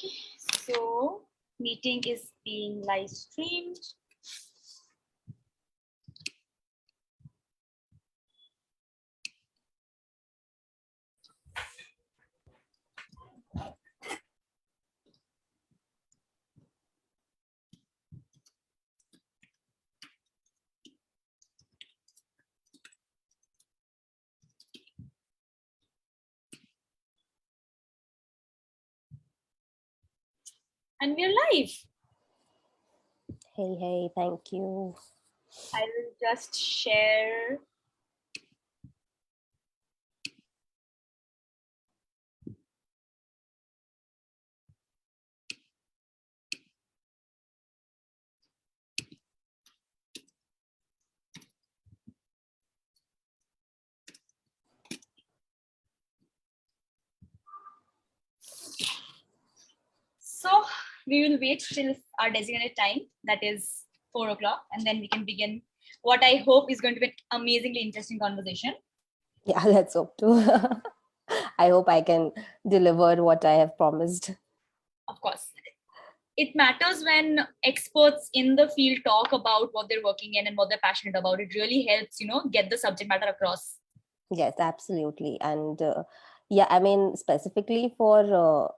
Okay, so meeting is being live streamed. And we're live. Hey, thank you. I will just share. So we will wait till our designated time, that is 4 o'clock, and then we can begin what I hope is going to be an amazingly interesting conversation. Yeah, let's hope to. I hope I can deliver what I have promised. Of course, it matters when experts in the field talk about what they're working in and what they're passionate about. It really helps, get the subject matter across. Yes, absolutely. And yeah, I mean, specifically for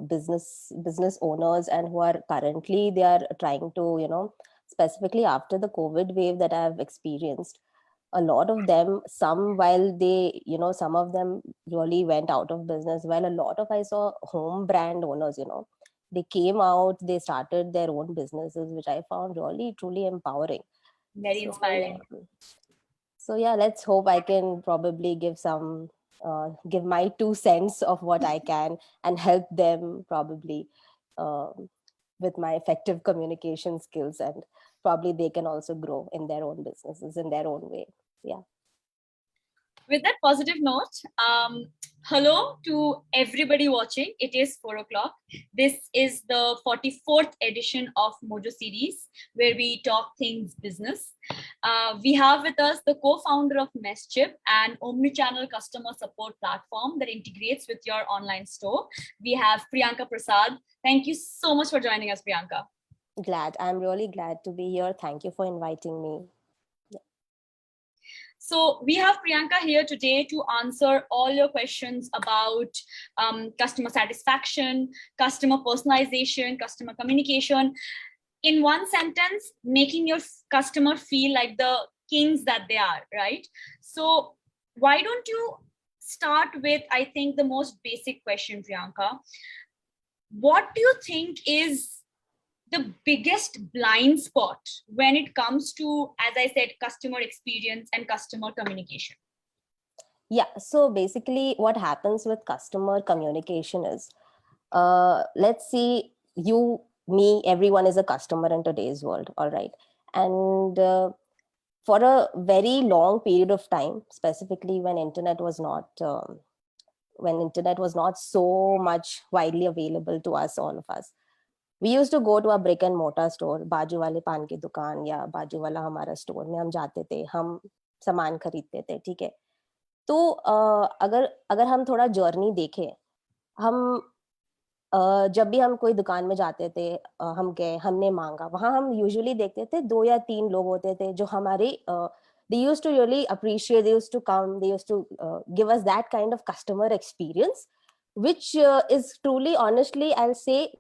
business owners and who are currently they are trying to, specifically after the COVID wave that I've experienced, a lot of them, some while they, some of them really went out of business, while a lot of I saw home brand owners, they came out, they started their own businesses, which I found really truly empowering. Very inspiring. So yeah, let's hope I can probably give my 2 cents of what I can and help them probably um, with my effective communication skills, and probably they can also grow in their own businesses in their own way. Yeah. With that positive note, hello to everybody watching. It is 4 o'clock. This is the 44th edition of mojoSeries, where we talk things business. We have with us the co-founder of Meschip, an omnichannel customer support platform that integrates with your online store. We have Priyanka Prasad. Thank you so much for joining us, Priyanka. I'm really glad to be here. Thank you for inviting me. So we have Priyanka here today to answer all your questions about customer satisfaction, customer personalization, customer communication. In one sentence, making your customer feel like the kings that they are, right? So why don't you start with, I think, the most basic question, Priyanka. What do you think is the biggest blind spot when it comes to, as I said, customer experience and customer communication? Yeah, so basically what happens with customer communication is, let's see, you, me, everyone is a customer in today's world, all right? And for a very long period of time, specifically when internet was not so much widely available to us, all of us, we used to go to a brick and mortar store, बाजू वाले पान की दुकान या बाजू वाला हमारा store में हम जाते थे, हम सामान खरीदते थे, ठीक है? तो अगर अगर हम थोड़ा जर्नी देखें, हम जब भी हम कोई दुकान में जाते थे, हम गए, हमने मांगा, वहां हम यूजुअली देखते थे 2 या 3 लोग होते थे जो हमारे they used to really appreciate, they used to come, they used to give us that kind of customer experience, which is truly, honestly, I'll say,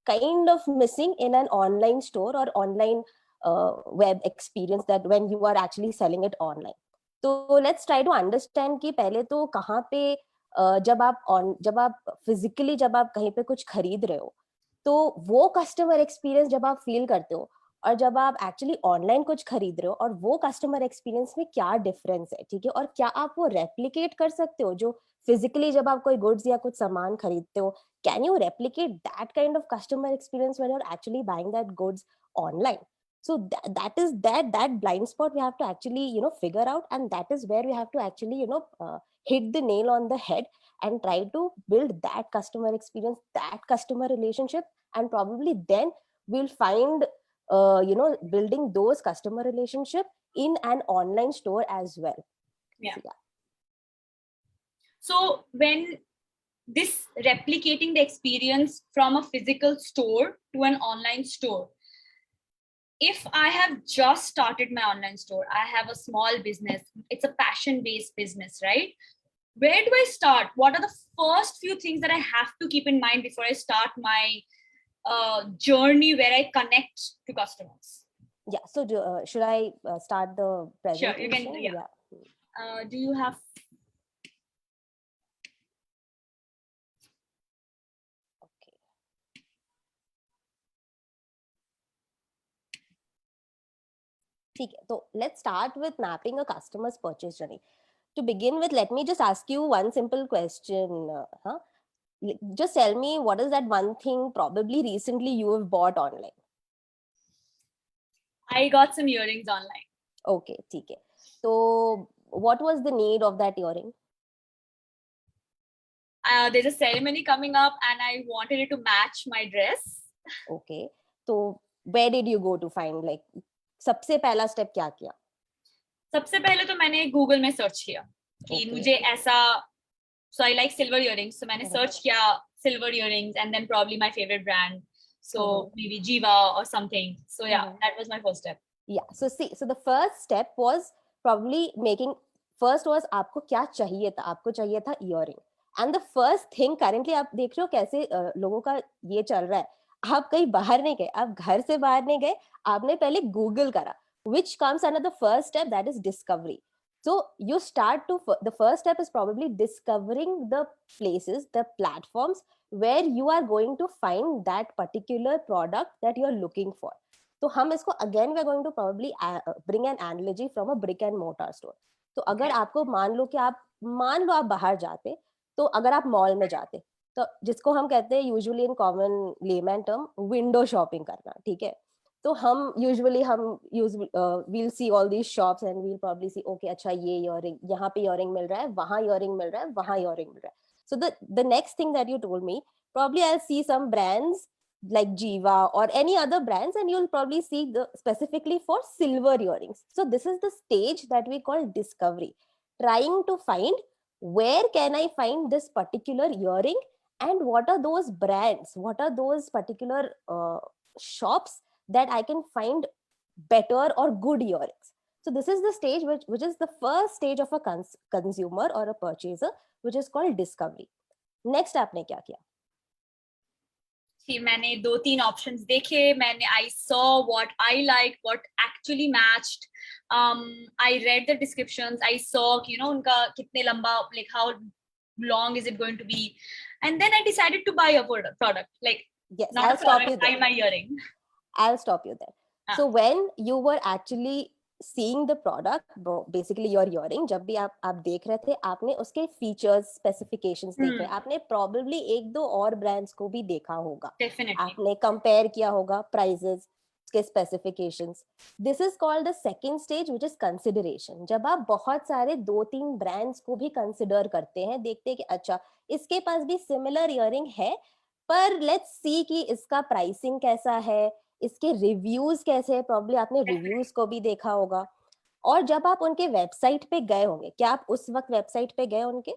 kind of missing in an online store or online web experience, that when you are actually selling it online. तो let's try to understand कि पहले तो कहाँ पे जब आप physically जब आप कहीं पे कुछ खरीद रहे हो, तो वो कस्टमर एक्सपीरियंस जब आप फील करते हो, और जब आप एक्चुअली ऑनलाइन कुछ खरीद रहे हो, और वो कस्टमर एक्सपीरियंस में क्या डिफरेंस है, ठीक है? और क्या आप वो रेप्लिकेट कर सकते हो जो फिजिकली जब आप कोई गुड्स या कुछ सामान खरीदते हो? Can you replicate that kind of customer experience when you're actually buying that goods online? So that blind spot we have to actually figure out, and that is where we have to actually hit the nail on the head and try to build that customer experience, that customer relationship, and probably then we'll find building those customer relationship in an online store as well. Yeah. So, yeah. So when this replicating the experience from a physical store to an online store. If I have just started my online store, I have a small business, it's a passion based business, right? Where do I start? What are the first few things that I have to keep in mind before I start my journey where I connect to customers? Yeah, so should I start the Sure, you can. presentation? Yeah. Do you have? Okay. ठीक है, so let's start with mapping a customer's purchase journey. To begin with, let me just ask you one simple question. Just tell me, what is that one thing probably recently you have bought online? I got some earrings online. Okay, ठीक है. So what was the need of that earring? There's a ceremony coming up and I wanted it to match my dress. Okay, so where did you go to find, like, सबसे पहला step क्या किया? सबसे पहले तो मैंने Google में search किया कि मुझे ऐसा, so I like silver earrings, so मैंने सर्च किया silver earrings and then probably my favorite brand, so maybe Jiva or something. So yeah, that was my first step. Yeah, so see, so the first step was probably making, first was आपको क्या चाहिए था? आपको चाहिए था earring. And the first thing currently आप देख रहे हो कैसे लोगों का ये चल रहा है, आप कहीं बाहर नहीं गए, आप घर से बाहर नहीं गए, आपने पहले गूगल करा, which comes under the first step, that is discovery. So you start to, the first step is probably discovering the places, the platforms where you are going to find that particular product that you are looking for. तो हम इसको again we are going to probably bring an analogy from a brick and mortar store. तो अगर आपको मान लो कि आप बाहर जाते, तो अगर आप मॉल में जाते, तो जिसको हम कहते हैं usually in common layman term window shopping करना, ठीक है? तो हम usually we'll see all these shops and we'll probably see, okay अच्छा ये इयररिंग, यहाँ पे इयररिंग मिल रहा है, वहां इयररिंग मिल रहा है, वहां इयररिंग मिल रहा है. So the next thing that you told me, probably I'll see some brands like Jiva or any other brands, and you'll probably see the specifically for silver earrings. So this is the stage that we call discovery, trying to find where can I find this particular earring, and what are those brands, what are those particular shops that I can find better or good earrings. So this is the stage which is the first stage of a consumer or a purchaser, which is called discovery. Next आपने क्या किया? मैंने 2-3 options देखे, मैंने I saw what I like, what actually matched, I read the descriptions, I saw you know उनका कितने लंबा, like how long is it going to be, and then I decided to buy a product, like yes, not I'll a stop product, you buy there. my earring. I'll stop you there. So when you were actually seeing the product, basically your earring, जब भी आप देख रहे थे, आपने उसके features, specifications देखे, आपने probably एक दो और ब्रांड्स को भी देखा होगा, Definitely. आपने कंपेयर किया होगा प्राइसेस, उसके specifications. This is called the second stage, which is consideration. जब आप बहुत सारे 2-3 ब्रांड्स को भी कंसिडर करते हैं, देखते हैं कि अच्छा इसके पास भी सिमिलर इयररिंग है, पर लेट्स सी कि इसका प्राइसिंग कैसा है, इसके रिव्यूज कैसे है, प्रॉब्ली आपने रिव्यूज को भी देखा होगा. और जब आप उनके वेबसाइट पे गए होंगे, क्या आप उस वक्त वेबसाइट पे गए उनके?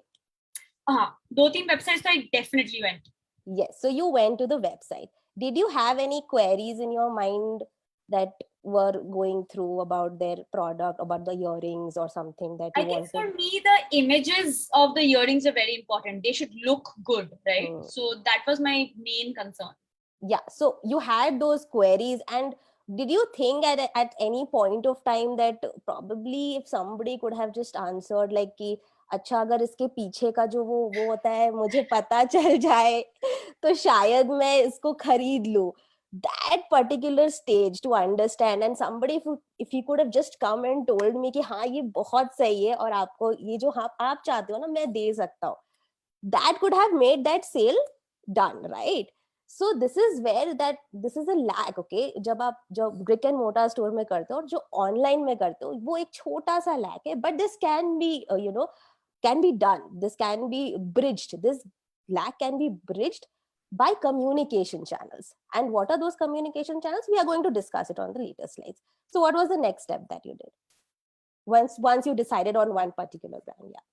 हाँ, 2-3 वेबसाइट्स पे definitely went. Yes, so you went to the website. Did you have any queries in your mind that were going through about their product, about the earrings or something that you I think wanted? for me, the images of the earrings are very important. They should look good, right? So that was my main concern. Yeah, so you had those queries, and did you think at any point of time that probably if somebody could have just answered like कि अच्छा अगर इसके पीछे का जो वो होता है मुझे पता चल जाए तो शायद मैं इसको खरीद लूं, that particular stage to understand, and somebody if he could have just come and told me कि हाँ ये बहुत सही है और आपको ये जो आप चाहते हो ना मैं दे सकता हूँ, that could have made that sale done, right? So this is where this is a lack. Okay, जब आप brick and mortar store में करते हो और जो online में करते हो वो एक छोटा सा lack है, but this can be can be done, this can be bridged, this lack can be bridged by communication channels. And what are those communication channels? We are going to discuss it on the later slides. So what was the next step that you did once you decided on one particular brand? Yeah,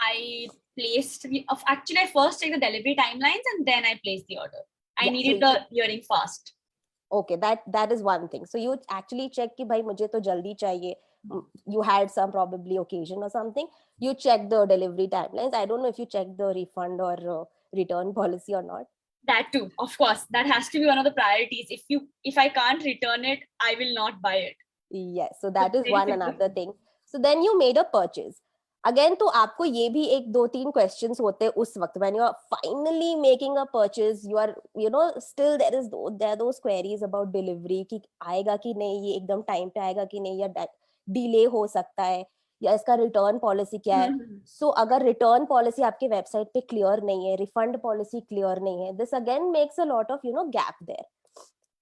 I placed actually I first checked the delivery timelines and then I placed the order. I Yeah, needed so the earring fast. okay, that is one thing. So you actually check कि भाई मुझे तो जल्दी चाहिए. You had some probably occasion or something. You check the delivery timelines. I don't know if you check the refund or return policy or not. That too, of course, that has to be one of the priorities. If I can't return it, I will not buy it. Yes, so So that is very one simple. another thing. So then you made a purchase. Again, तो आपको ये भी एक दो तीन questions होते हैं उस वक्त when you are finally making a purchase, you are still there are those queries about delivery कि आएगा कि नहीं, ये एकदम time पे आएगा कि नहीं, या delay हो सकता है, या इसका return policy क्या है. So अगर return policy आपके website पे clear नहीं है, refund policy clear नहीं है, this again makes a lot of gap there.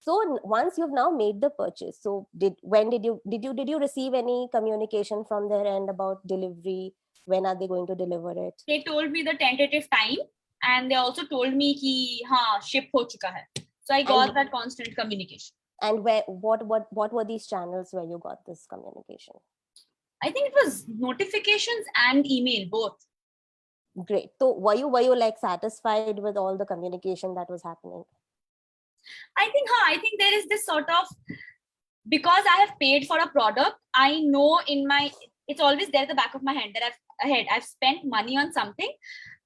So once you've now made the purchase, so did you receive any communication from their end about delivery? When are they going to deliver it? They told me the tentative time and they also told me कि हाँ ship हो चुका है. So I got that constant communication. And what were these channels where you got this communication? I think it was notifications and email both. Great. So were you like satisfied with all the communication that was happening? I think there is this sort of, because I have paid for a product, I know it's always there at the back of my hand that I've spent money on something.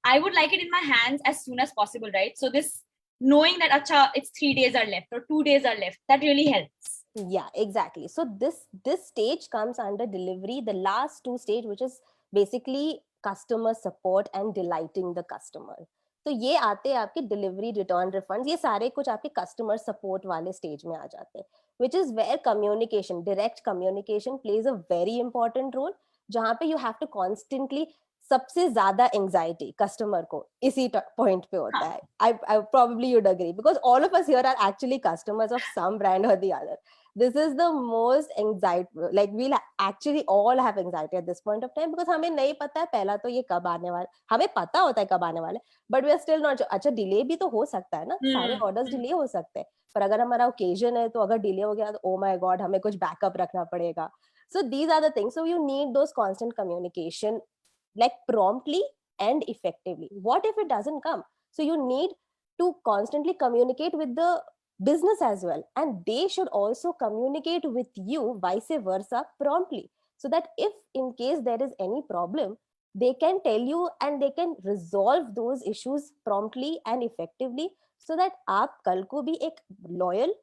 I would like it in my hands as soon as possible, right? So this knowing that acha, it's 3 days are left or 2 days are left, that really helps. Yeah, exactly. So this stage comes under delivery, the last two stage, which is basically customer support and delighting the customer. तो ये आते हैं आपके delivery, return, refunds, ये सारे कुछ आपके customer support वाले स्टेज में आ जाते हैं, which is where communication, direct communication plays a very important role, जहाँ पे you have to constantly, सबसे ज्यादा एंजाइटी कस्टमर को इसी पॉइंट पे होता है. I probably you'd agree because all of us here are actually customers of some brand or the other. This is the most anxiety, like we'll actually all have anxiety at this point of time because हमें नहीं पता है पहला तो ये कब आने वाला, हमें पता होता है कब आने वाले, but we are still not sure. अच्छा डिले भी तो हो सकता है ना, सारे ऑर्डर्स डिले हो सकते हैं, पर अगर हमारा ओकेजन है तो अगर डिले हो गया तो ओ माय गॉड हमें कुछ बैकअप रखना पड़ेगा. So these are the things. So you need those constant communication, like promptly and effectively. What if it doesn't come? So you need to constantly communicate with the business as well, and they should also communicate with you vice versa promptly, so that if in case there is any problem, they can tell you and they can resolve those issues promptly and effectively, so that आप कल को भी एक loyal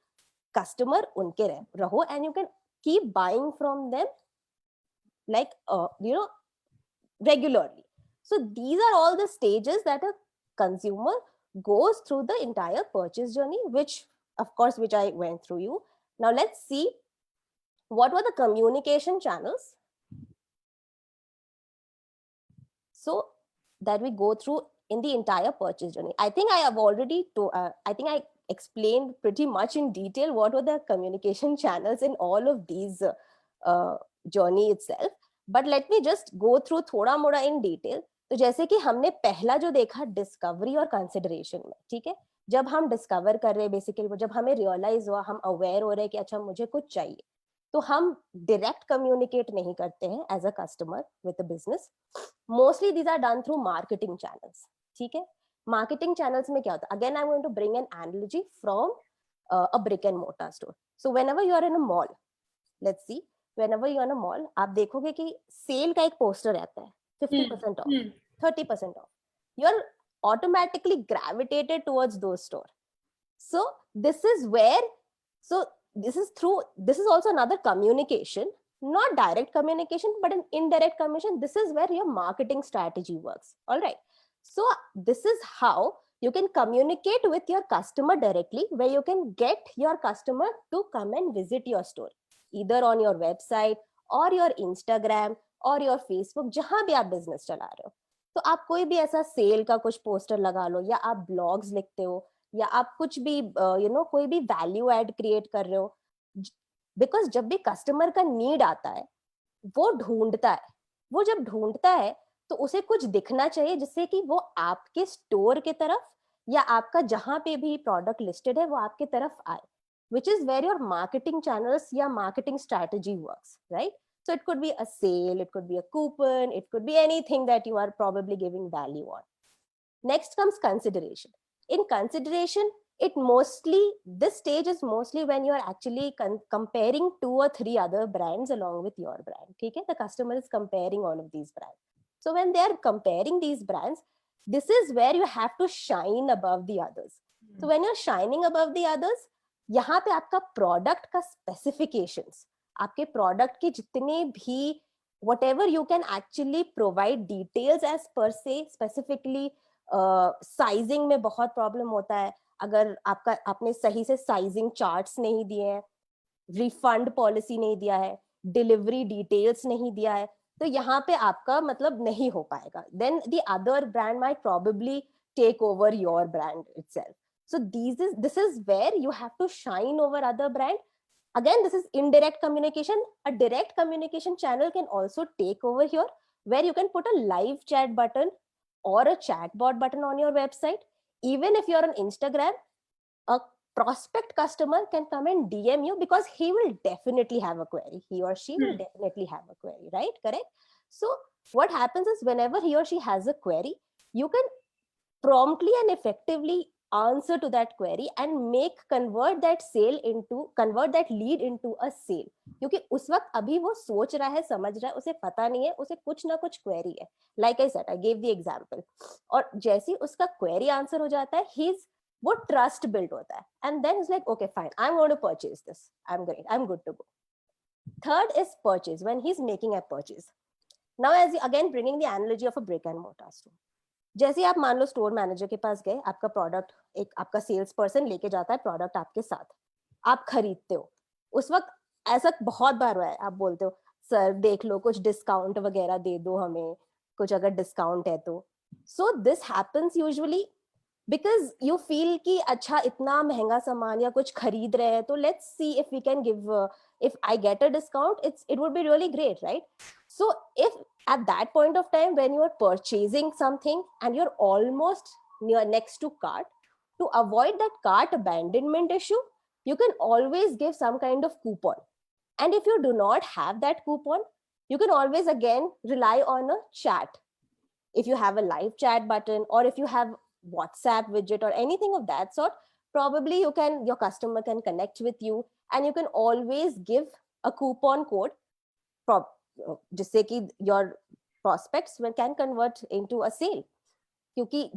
customer उनके रहो, and you can keep buying from them like regularly. So these are all the stages that a consumer goes through the entire purchase journey, which of course which I went through you. Now let's see what were the communication channels so that we go through in the entire purchase journey. I think I have already I think I explained pretty much in detail what were the communication channels in all of these journey itself, but let me just go through थोड़ा मोड़ा in detail. तो जैसे कि हमने पहला जो देखा discovery और कंसिडरेशन में, ठीक है, जब हम डिस्कवर कर रहे हैं बेसिकली, जब हमें रियलाइज हुआ, हम अवेयर हो रहे हैं कि अच्छा मुझे कुछ चाहिए, तो हम डायरेक्ट कम्युनिकेट नहीं करते हैं as a customer with a business. Mostly these are done through marketing channels. ठीक है, मार्केटिंग चैनल्स में क्या होता है, again I am going to bring an analogy from a brick and mortar store. So whenever you are in a mall, let's see, whenever you're in a mall, आप देखोगे कि cell का एक poster रहता है 50% off, 30% off. You're automatically gravitated towards those store. So this is where, so this is also another communication, not direct communication, but an indirect communication. This is where your marketing strategy works. All right. So this is how you can communicate with your customer directly, where you can get your customer to come and visit your store, either on your website or your Instagram और your Facebook, जहां भी आप business चला रहे हो. तो आप कोई भी ऐसा सेल का कुछ पोस्टर लगा लो, या आप ब्लॉग्स लिखते हो, या आप कुछ भी कोई भी वैल्यू एड क्रिएट कर रहे हो, बिकॉज जब भी कस्टमर का नीड आता है वो ढूंढता है, वो जब ढूंढता है तो उसे कुछ दिखना चाहिए जिससे कि वो आपके स्टोर के तरफ या आपका जहां पे भी प्रोडक्ट लिस्टेड है वो आपके तरफ आए, which is where your marketing channels या marketing strategy works, right? So it could be a sale, it could be a coupon, it could be anything that you are probably giving value on. Next comes consideration. In consideration, this stage is mostly when you are actually comparing 2 or 3 other brands along with your brand. Okay? The customer is comparing all of these brands. So when they are comparing these brands, this is where you have to shine above the others. So when you're shining above the others, यहाँ पे आपका product का specifications, आपके product के जितने भी whatever you can actually provide details as per se, specifically sizing में बहुत प्रॉब्लम होता है अगर आपने सही से साइजिंग चार्ट्स नहीं दिए हैं, रिफंड पॉलिसी नहीं दिया है, डिलीवरी डिटेल्स नहीं दिया है, तो यहाँ पे आपका मतलब नहीं हो पाएगा. Then the other brand might probably take over your brand itself. So this is where you have to shine over other brand. Again, this is indirect communication. A direct communication channel can also take over here, where you can put a live chat button or a chatbot button on your website. Even if you're on Instagram, a prospect customer can come and DM you because he will definitely have a query. He or she will definitely have a query, right? Correct? So what happens is whenever he or she has a query, you can promptly and effectively answer to that query and convert that lead into a sale. क्योंकि उस वक्त अभी वो सोच रहा है, समझ रहा है, उसे पता नहीं है, उसे कुछ ना कुछ क्वेरी है. Like I said, I gave the example. और जैसे उसका क्वेरी आंसर हो जाता है, वो ट्रस्ट बिल्ड होता है, and then he's like, okay, fine, I'm going to purchase this. I'm great. I'm good to go. Third is purchase, when he's making a purchase. Now, again bringing the analogy of a brick and mortar store. जैसे आप मान लो store manager के पास गए, आपका product आपका sales person लेके जाता है प्रोडक्ट आपके साथ, आप खरीदते हो. उस वक्त ऐसा बहुत बार हुआ है, आप बोलते हो सर देख लो कुछ डिस्काउंट वगैरह दे दो हमें, कुछ अगर डिस्काउंट है तो. So this happens usually because you feel कि अच्छा इतना महंगा सामान या कुछ खरीद रहे हैं तो let's see if we can give, if I get a discount, it would be really great, right? So if at that point of time when you are purchasing something and you're almost next to cart, to avoid that cart abandonment issue, you can always give some kind of coupon. And if you do not have that coupon, you can always again rely on a chat. If you have a live chat button or if you have WhatsApp widget or anything of that sort, probably your customer can connect with you and you can always give a coupon code जिससे कि your prospects can convert into a sale. क्योंकि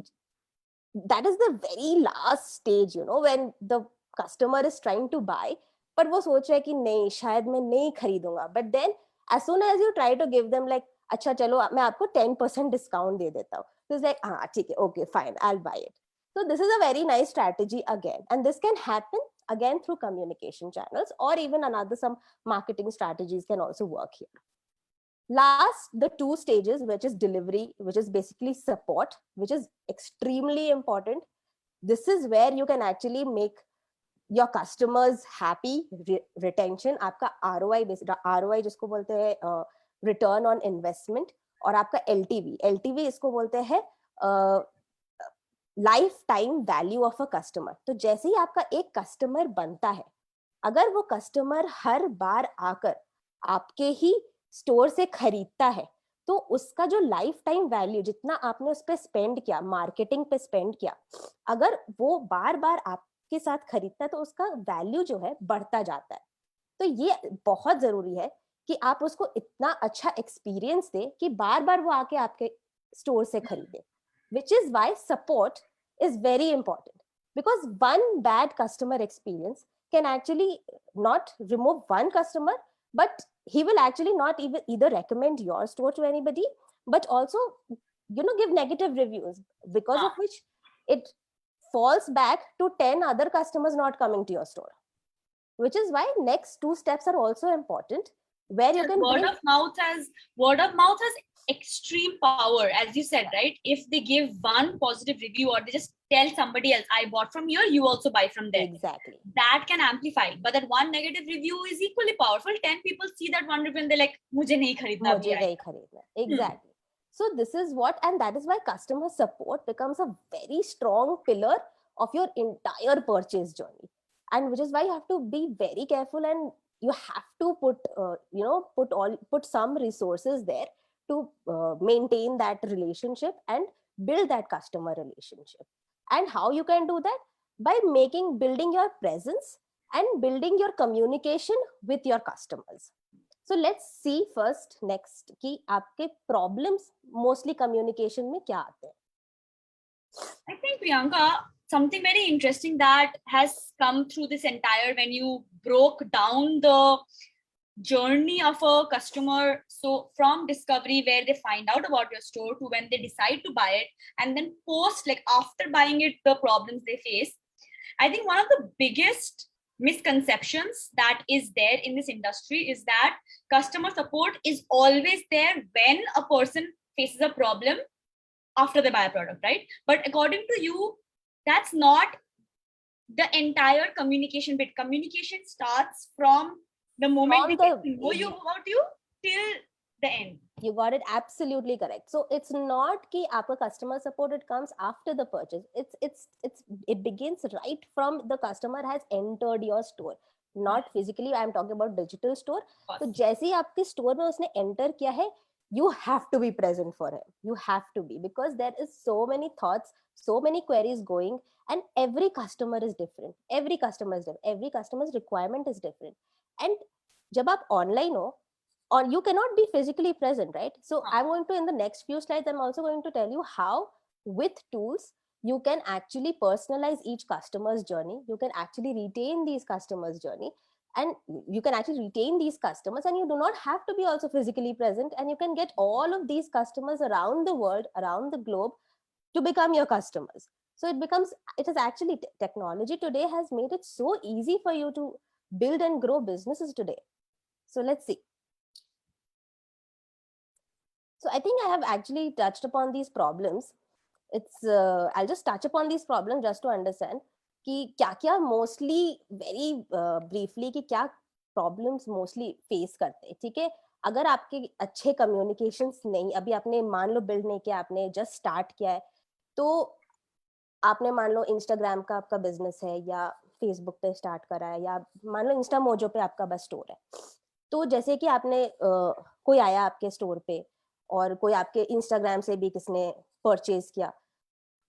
that is the very last stage, when the customer is trying to buy, पर वो सोच रहा है कि नहीं शायद मैं नहीं खरीदूंगा. But then as soon as you try to give them like अच्छा चलो मैं आपको 10% डिस्काउंट दे देता हूँ, so it's like हाँ ठीक है, okay fine, I'll buy it. So this is a very nice strategy again, and this can happen again through communication channels, or even some marketing strategies can also work here. Last, the 2 stages, which is delivery, which is basically support, which is extremely important. This is where you can actually make your customers happy, retention, आपका ROI जिसको बोलते हैं return on investment, और आपका LTV इसको बोलते हैं life time value of a customer. तो जैसे ही आपका एक कस्टमर बनता है, अगर वो कस्टमर हर बार आकर आपके ही स्टोर से खरीदता है, तो उसका जो लाइफ टाइम वैल्यू जितना आपने उस पर स्पेंड किया, मार्केटिंग पे स्पेंड किया, अगर वो बार बार आपके साथ खरीदता है तो उसका वैल्यू जो है बढ़ता जाता है. तो ये बहुत जरूरी है कि आप उसको इतना अच्छा एक्सपीरियंस दे कि बार बार वो आके आपके स्टोर से खरीदे. Which is why support is very important, because one bad customer experience can actually not remove one customer, but he will actually not even either recommend your store to anybody, but also give negative reviews, because of which it falls back to 10 other customers not coming to your store. Which is why next 2 steps are also important, where you can word of mouth has extreme power, as you said, right? If they give one positive review or they just tell somebody else, I bought from here, you also buy from there, exactly, that can amplify. But that one negative review is equally powerful. 10 people see that one review and they're like, मुझे नहीं खरीदना. Exactly. So this is what, and that is why customer support becomes a very strong pillar of your entire purchase journey, and which is why you have to be very careful and you have to put some resources there to maintain that relationship and build that customer relationship. And how you can do that? By building your presence and building your communication with your customers. So let's see first next कि आपके problems mostly communication में क्या आते हैं. I think, Priyanka, something very interesting that has come through this entire, when you broke down the journey of a customer, so from discovery where they find out about your store to when they decide to buy it, and then post, like after buying it, the problems they face. I think one of the biggest misconceptions that is there in this industry is that customer support is always there when a person faces a problem after they buy a product, right? But according to you, that's not the entire communication bit. Communication starts from the moment they get to know you about you till the end. You got it absolutely correct. So it's not कि आपका customer support, it comes after the purchase. It begins right from the customer has entered your store. Not physically, I'm talking about digital store. तो जैसे ही आपके store में उसने enter किया है, you have to be present for him. You have to be, because there is so many thoughts, so many queries going, and every customer is different. Every customer's requirement is different. And जब आप online हो, or you cannot be physically present, right? So I'm going to, in the next few slides, I'm also going to tell you how with tools you can actually personalize each customer's journey. You can actually retain these customers' journey, and you can actually retain these customers, and you do not have to be also physically present, and you can get all of these customers around the world, around the globe, to become your customers. So it is actually, technology today has made it so easy for you to build and grow businesses today. So let's see. So I think I have actually touched upon these problems. I'll just touch upon these problems just to understand कि क्या mostly, very briefly, कि क्या problems mostly face करते हैं. ठीक है, अगर आपके अच्छे communications नहीं, अभी आपने मान लो build नहीं किया, आपने just start किया है, तो आपने मान लो Instagram का आपका business है, या Facebook पे start करा है, या मान लो Insta Mojo पे आपका बस store है. तो जैसे कि आपने कोई आया आपके store पे, और कोई आपके इंस्टाग्राम से भी किसने परचेज किया,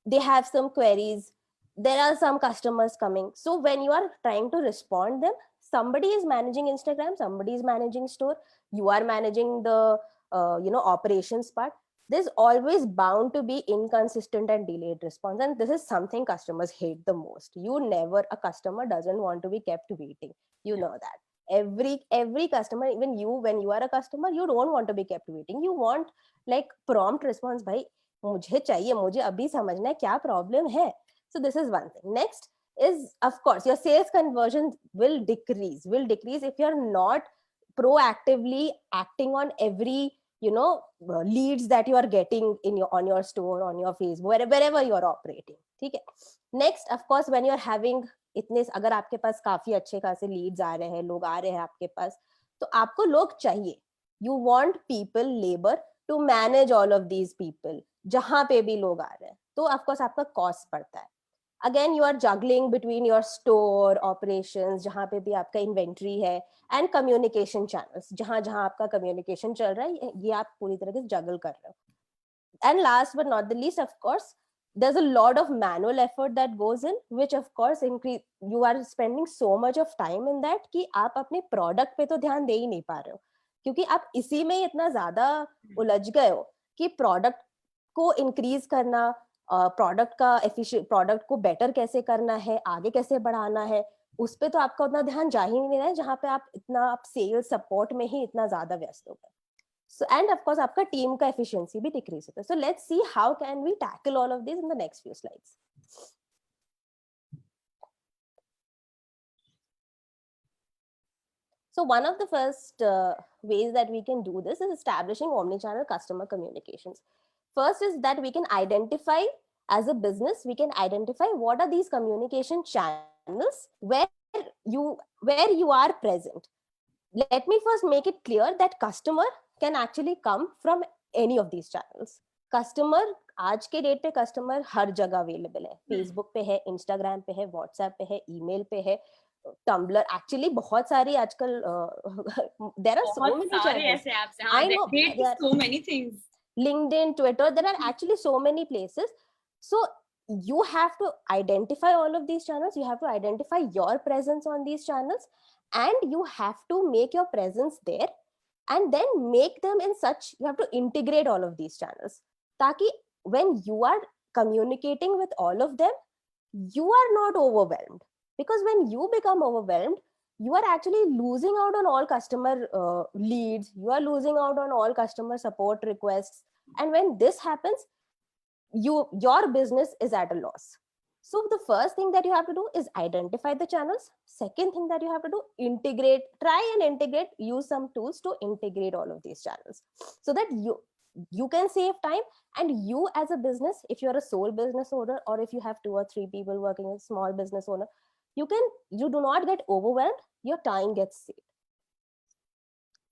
they have some queries, there are some customers coming. So when you are trying to respond them, somebody is managing Instagram, somebody is managing store, you are managing the operations part. There's always bound to be inconsistent and delayed response, and this is something customers hate the most. A customer doesn't want to be kept waiting, know that. Every customer, even you, when you are a customer, you don't want to be kept waiting. You want like prompt response. Bhai, मुझे चाहिए, मुझे अभी समझना है क्या problem है. So this is one thing. Next is, of course, your sales conversion will decrease if you're not proactively acting on every leads that you are getting on your store, on your Facebook, wherever you are operating. ठीक है. Next, of course, when you're having इतने, अगर आपके पास काफी अच्छे खासे Leeds आ रहे हैं, लोग आ रहे हैं आपके पास, तो आपको लोग चाहिए. You want people, labor to manage all of these people. जहां पे भी लोग आ रहे हैं, तो of course आपका कॉस्ट पड़ता है. Again, you are juggling between your store operations, जहां पे भी आपका इन्वेंट्री है, and communication channels, जहां जहां आपका communication चल रहा है, ये आप पूरी तरह से juggle कर रहे हो. And last but not the least, of course, there's a lot of manual effort that goes in, which of course you are spending so much of time in that कि आप अपने product पे तो ध्यान दे ही नहीं पा रहे हो, क्योंकि आप इसी में इतना ज्यादा उलझ गए हो कि product को increase करना, प्रोडक्ट का एफिशिएंट, प्रोडक्ट को बेटर कैसे करना है, आगे कैसे बढ़ाना है, उस पे तो आपका उतना ध्यान जा ही नहीं रहा है, जहां पे आप सेल्स सपोर्ट में ही इतना ज्यादा व्यस्त हो गए. So, and of course आपका टीम का एफिशिएंसी भी डिक्रीज होता है. So let's see how can we tackle all of this in the next few slides. So one of the first ways that we can do this is establishing omnichannel customer communications. First is that we can identify, as a business, we can identify what are these communication channels where you are present. Let me first make it clear that customer can actually come from any of these channels. Customer, आज के date पे customer हर जगह available है. Facebook पे है, Instagram पे है, WhatsApp पे है, ईमेल पे है, Tumblr, actually बहुत सारी आजकल there are so बहुत many सारे channels. ऐसे apps हैं, हाँ, I know dedicate to there are so many things. LinkedIn, Twitter, there are actually so many places. So you have to identify all of these channels, you have to identify your presence on these channels, and you have to make your presence there, and then make them in such, you have to integrate all of these channels, taki when you are communicating with all of them, you are not overwhelmed. Because when you become overwhelmed, you are actually losing out on all customer leads, you are losing out on all customer support requests, and when this happens, your business is at a loss. So the first thing that you have to do is identify the channels. Second thing that you have to do, integrate, try and integrate, use some tools to integrate all of these channels, so that you can save time. And you as a business, if you're a sole business owner, or if you have 2 or 3 people working as small business owner, you do not get overwhelmed, your time gets saved.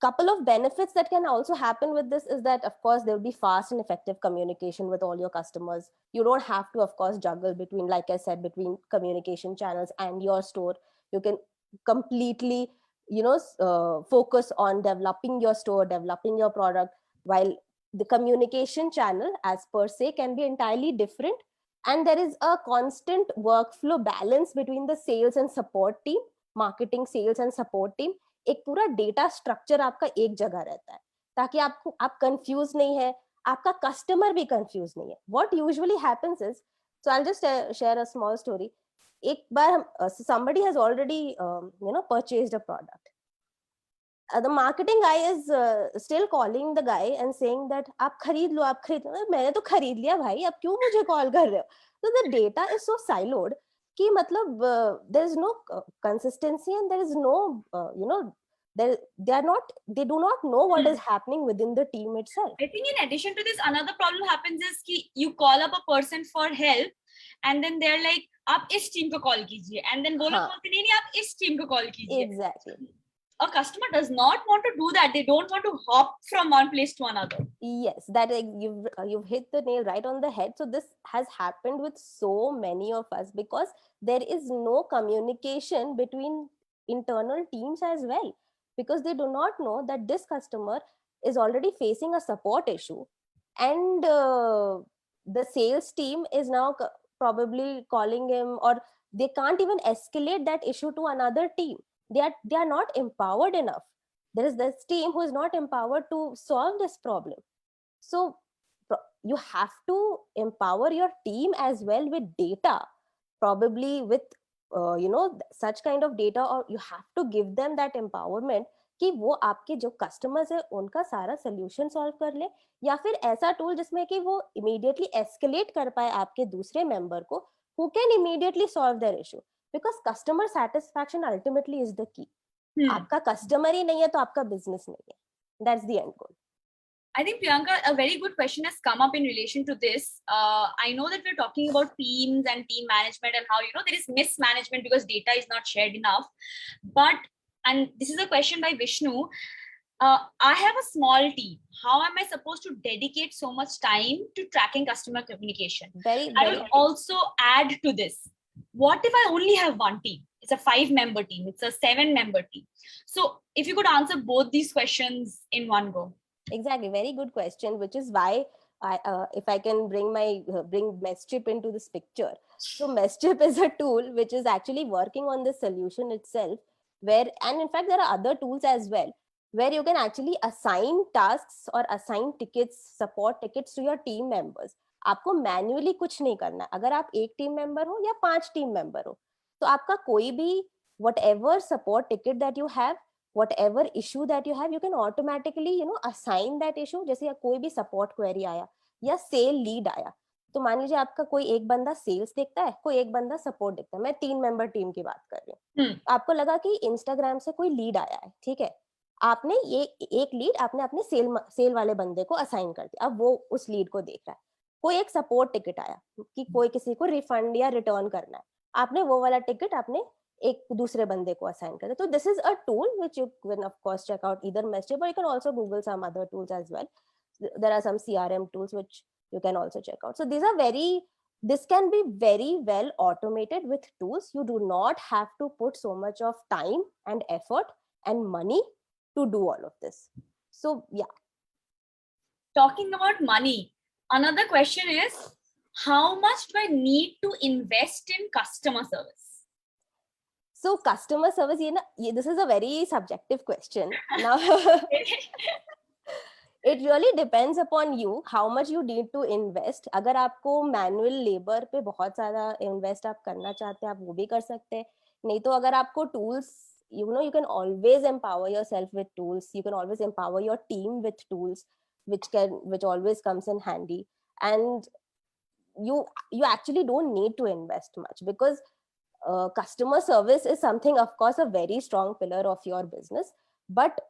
Couple of benefits that can also happen with this is that, of course, there will be fast and effective communication with all your customers. You don't have to, of course, juggle between, like I said, between communication channels and your store. You can completely, focus on developing your store, developing your product, while the communication channel as per se can be entirely different. And there is a constant workflow balance between the sales and support team, marketing, sales and support team. एक पूरा data structure आपका एक जगह रहता है, ताकि आप confuse नहीं है, आपका कस्टमर भी कंफ्यूज नहीं है. What usually happens is, so I will just share a small story. एक बार somebody has already purchased a product. The marketing guy is still calling the guy and saying that आप खरीद लो, आप खरीद लो. मैंने तो खरीद लिया भाई, अब क्यों मुझे कॉल कर रहे हो? So the data is so siloed कि मतलब there is no consistency, and there is no they do not know what is happening within the team itself. I think in addition to this, another problem happens is कि you call up a person for help, and then they're like, आप इस team को call कीजिए, and then वो लोग बोलते नहीं नहीं आप इस टीम को कॉल कीजिए. Exactly. A customer does not want to do that. They don't want to hop from one place to another. Yes, that you've hit the nail right on the head. So this has happened with so many of us, because there is no communication between internal teams as well, because they do not know that this customer is already facing a support issue, and the sales team is now probably calling him, or they can't even escalate that issue to another team. They are not empowered enough. There is this team who is not empowered to solve this problem. So you have to empower your team as well with data, probably with such kind of data, or you have to give them that empowerment कि वो आपके जो customers है उनका सारा solution solve कर ले, या फिर ऐसा टूल जिसमें कि वो इमीडिएटली एस्केलेट कर पाए आपके दूसरे मेंबर को, who can immediately solve their issue. Because customer satisfaction ultimately is the key. आपका कस्टमर ही नहीं है तो आपका बिजनेस नहीं है. That's the end goal. I think, Priyanka, a very good question has come up in relation to this. I know that we're talking about teams and team management and how, there is mismanagement because data is not shared enough. But, and this is a question by Vishnu, I have a small team. How am I supposed to dedicate so much time to tracking customer communication? I will also add to this. What if I only have one team? It's a 5-member team. It's a 7-member team. So if you could answer both these questions in one go. Exactly, very good question, which is why if I can bring Meschip into this picture. So Meschip is a tool which is actually working on the solution itself, where, and in fact there are other tools as well, where you can actually assign tasks or assign tickets, support tickets to your team members. आपको manually कुछ नहीं करना. अगर आप एक team member हो या 5 team member हो, तो आपका कोई भी whatever support ticket that you have, whatever issue that you have, you can automatically assign that issue. जैसे कोई भी support query आया या sale lead आया, तो मान लीजिए आपका कोई एक बंदा सेल्स देखता है, कोई एक बंदा सपोर्ट देखता है. मैं 3 मेंबर टीम की बात कर रही हूँ. आपको लगा कि इंस्टाग्राम से कोई लीड आया है, ठीक है, आपने ये एक लीड आपने अपने सेल वाले बंदे को असाइन कर दिया. अब वो उस लीड को देख रहा है. कोई एक सपोर्ट टिकट आया कि कोई किसी को रिफंड या रिटर्न करना है, आपने वो वाला टिकट आपने एक दूसरे बंदे को असाइन कर दिया. तो this is a tool which you can of course check out either Meschip, or you can also Google some other tools as well. There are some CRM tools which you can also check out. So these are very this can be very well automated with tools. You do not have to put so much of time and effort and money to do all of this. So yeah. Talking about money, another question is, how much do I need to invest in customer service? So customer service, this is a very subjective question. Now, it really depends upon you how much you need to invest. अगर आपको manual labor पे बहुत सारा invest आप करना चाहते हैं, आप वो भी कर सकते हैं. नहीं तो अगर आपको tools, you can always empower yourself with tools. You can always empower your team with tools, which always comes in handy. And you actually don't need to invest much, because customer service is something, of course, a very strong pillar of your business, but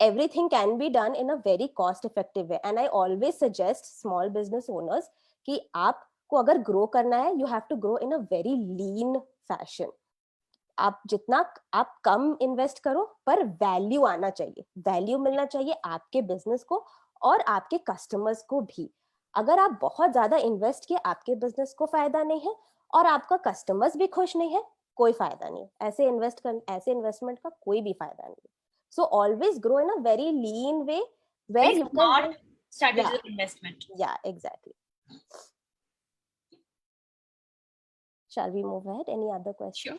everything can be done in a very cost effective way. And I always suggest small business owners कि आपको अगर grow करना है, you have to grow in a very lean fashion. आप जितना आप कम invest करो, पर वैल्यू आना चाहिए, वैल्यू मिलना चाहिए आपके बिजनेस को और आपके कस्टमर्स को भी. अगर आप बहुत ज्यादा इन्वेस्ट किए, आपके बिजनेस को फायदा नहीं है और आपका कस्टमर्स भी खुश नहीं है, कोई फायदा नहीं. ऐसे इन्वेस्टमेंट का कोई भी फायदा नहीं. So always grow in a very lean way where Very you smart can strategy of investment. Yeah, exactly. Shall we move ahead? Any other questions? Sure.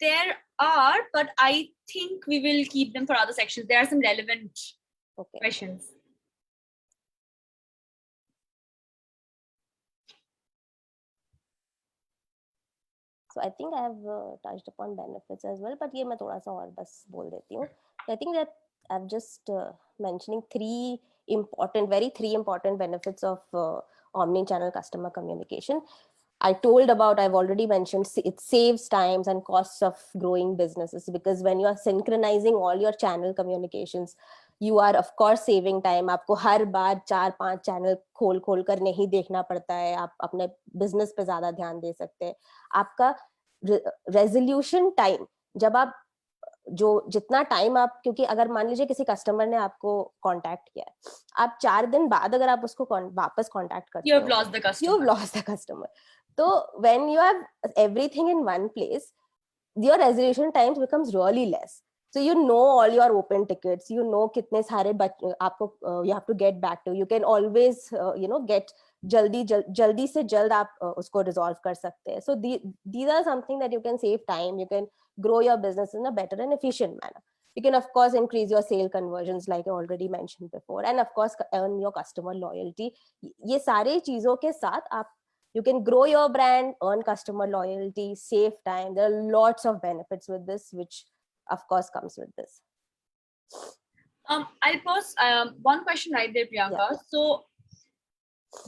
There are, but I think we will keep them for other sections. There are some relevant questions. So I think I have touched upon benefits as well, but ये मैं थोड़ा सा और बस बोल देती हूँ. I think that I'm just mentioning three important benefits of omni-channel customer communication. I've already mentioned, it saves times and costs of growing businesses, because when you are synchronizing all your channel communications, you are of course saving time. आपको हर बार 4-5 channel खोल कर नहीं देखना पड़ता है. आप अपने business पे ज्यादा ध्यान दे सकते हैं. आपका रेजोल्यूशन टाइम, जब आप जितना टाइम आप, क्योंकि अगर मान लीजिए किसी कस्टमर ने आपको कांटेक्ट किया है, आप 4 दिन बाद अगर आप उसको वापस कांटेक्ट करते हो, you've lost the customer. So when you have everything in one place, your resolution times becomes really less. So you know all your open tickets, you know कितने सारे आपको you have to get back to. You can always get जल्दी से जल्द आप उसको resolve कर सकते हैं. So these are something that you can save time. You can grow your business in a better and efficient manner. You can of course increase your sale conversions, like I already mentioned before, and of course earn your customer loyalty. ये सारे चीजों के साथ आप you can grow your brand, earn customer loyalty, save time. There are lots of benefits with this, which of course comes with this. I'll pose one question right there, Priyanka. Yeah. So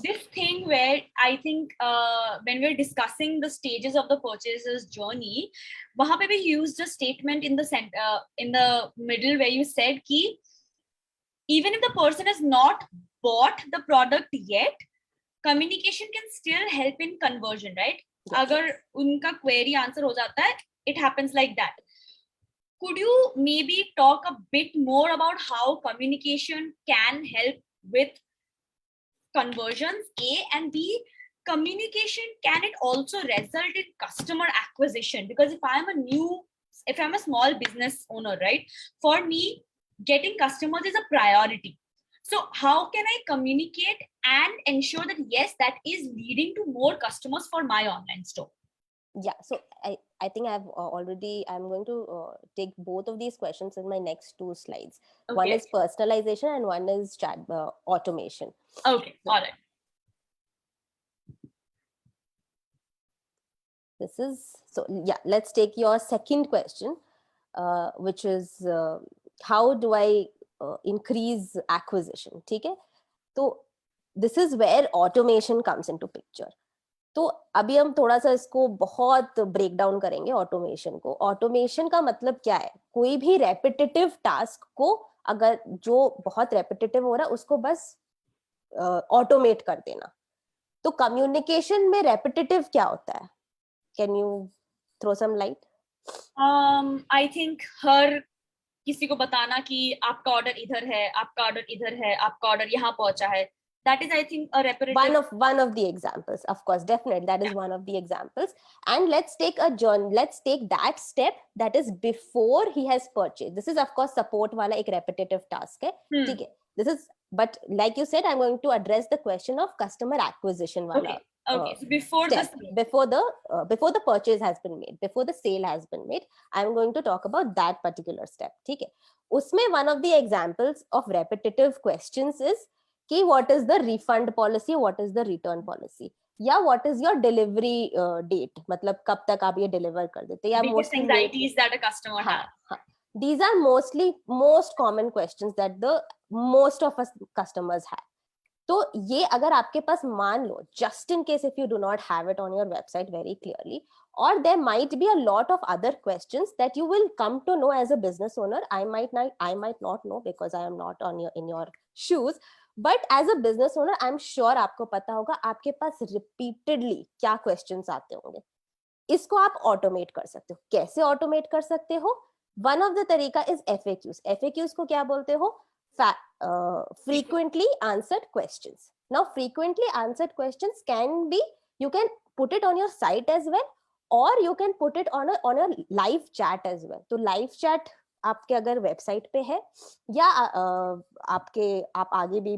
this thing where I think when we're discussing the stages of the purchaser's journey, wahan pe we used a statement in the in the middle where you said ki even if the person has not bought the product yet, communication can still help in conversion, right? Yes. Agar unka query answer ho jata hai, it happens like that. Could you maybe talk a bit more about how communication can help with conversions, A, and B, communication, can it also result in customer acquisition? Because if I'm a small business owner, right, for me, getting customers is a priority. So how can I communicate and ensure that, yes, that is leading to more customers for my online store? Yeah, so I think I'm going to take both of these questions in my next 2 slides. Okay. One is personalization and one is chat automation. Okay, so, all right. Let's take your second question, which is how do I increase acquisition? ठीक है? तो this is where automation comes into picture. तो अभी हम थोड़ा सा इसको बहुत ब्रेक डाउन करेंगे ऑटोमेशन को. ऑटोमेशन का मतलब क्या है? कोई भी रेपिटेटिव टास्क को, अगर जो बहुत रेपिटेटिव हो रहा है, उसको बस ऑटोमेट कर देना. तो कम्युनिकेशन में रेपिटेटिव क्या होता है? Can you throw some light? I think हर किसी को बताना कि आपका ऑर्डर इधर है, आपका ऑर्डर इधर है, आपका ऑर्डर यहाँ पहुंचा है. That is, I think, a repetitive. One of the examples, of course, definitely that is one of the examples. And let's take that step that is before he has purchased. This is of course support wala ek repetitive task hai. ठीक है, this is, but like you said, I'm going to address the question of customer acquisition wala Okay, so before step, this, before the purchase has been made, before the sale has been made, I'm going to talk about that particular step. ठीक है, उसमें one of the examples of repetitive questions is कि what is the refund policy, what is the return policy, या what is your delivery date, मतलब कब तक आप ये deliver कर देते, या biggest mostly anxieties that a customer हाँ, has. हाँ, these are most common questions that the most of us customers have. तो ये अगर आपके पास, मान लो, just in case if you do not have it on your website very clearly, or there might be a lot of other questions that you will come to know as a business owner. I might not know because I am not in your shoes, but as a business owner I'm sure आपको पता होगा आपके पास repeatedly क्या questions आते होंगे. इसको आप automate कर सकते हो. कैसे ऑटोमेट कर सकते हो? वन ऑफ द तरीका इज FAQs. FAQs को क्या बोलते हो? Frequently answered questions. Now frequently answered questions can be, you can put it on your site as well, or you can put it on a live chat as well. तो live chat आपके अगर website पे है, या आप आगे भी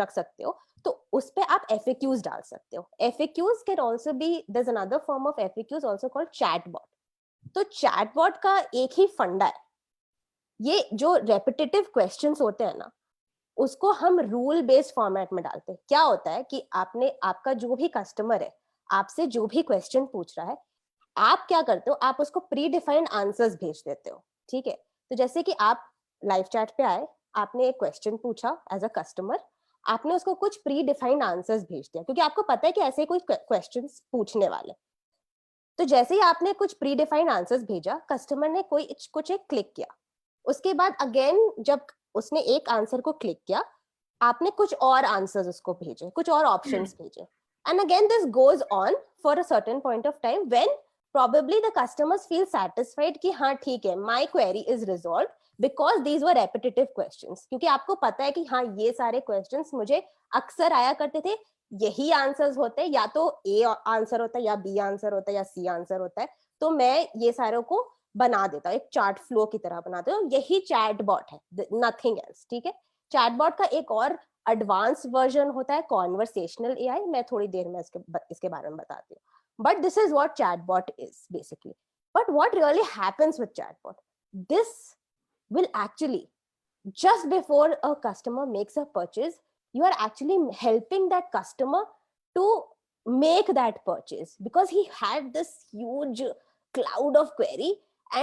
रख सकते हो, तो उस पे आप FAQs डाल सकते हो. FAQs can also be, there's another form of FAQs also called chatbot. तो chatbot का एक ही फंडा है, ये जो रेपिटेटिव क्वेश्चंस होते हैं ना, उसको हम रूल बेस्ड फॉर्मेट में डालते हैं. क्या होता है कि आपका जो भी कस्टमर है, आपसे जो भी क्वेश्चन पूछ रहा है, आप क्या करते हो, आप उसको प्री डिफाइंड आंसर्स भेज देते हो. ठीक है, तो जैसे कि आप लाइव चैट पे आए, आपने एक क्वेश्चन पूछा एज अ कस्टमर, आपने उसको कुछ प्री डिफाइंड आंसर्स भेज दिया, क्योंकि आपको पता है कि ऐसे कोई क्वेश्चंस पूछने वाले. तो जैसे ही आपने कुछ प्री डिफाइंड आंसर्स भेजा, कस्टमर ने कुछ एक क्लिक किया. उसके बाद अगेन जब उसने एक आंसर को क्लिक किया, आपने कुछ और आंसर्स उसको भेजे, कुछ और ऑप्शंस भेजे, and again this goes on for a certain point of time when probably the customers feel satisfied कि हाँ ठीक है, my query is resolved because these were repetitive questions. क्योंकि आपको पता है कि हाँ ये सारे questions मुझे अक्सर आया करते थे, यही आंसर्स होते हैं, या तो A आंसर होता है, या B आंसर होता है, या C आंसर होता है. तो मैं ये सारों को बना देता हूँ, एक चार्ट फ्लो की तरह बना देता हूँ. यही चैट बॉट है, नथिंग एल्स. ठीक है, चैट बॉट का एक और एडवांस वर्जन होता है कॉन्वर्सेशनल AI. मैं थोड़ी देर में इसके बारे में बताती हूँ. But this is what chatbot is basically. But what really happens with chatbot? This will actually, just before a customer makes a purchase, you are actually helping that customer to make that purchase, because he had this huge cloud of query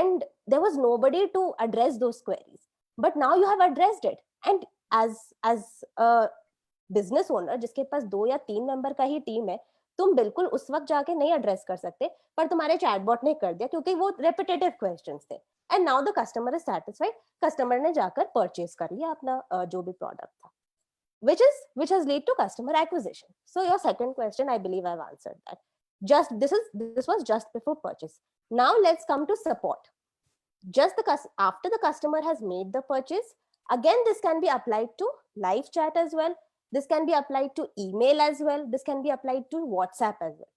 and there was nobody to address those queries. But now you have addressed it, and as a business owner जिसके पास 2 या 3 member का ही team है, तुम बिल्कुल उस वक्त जाके नहीं एड्रेस कर सकते, पर तुम्हारे चैटबॉट ने कर दिया क्योंकि वो रेपिटेटिव क्वेश्चंस थे. And now the customer is satisfied, customer ने जाकर परचेज कर लिया अपना जो भी प्रोडक्ट था, which has led to customer acquisition. So your second question, I believe I've answered that. This was just before purchase. Now let's come to support. After the customer has made the purchase, again this can be applied to live chat as well. This can be applied to email as well. This can be applied to WhatsApp as well.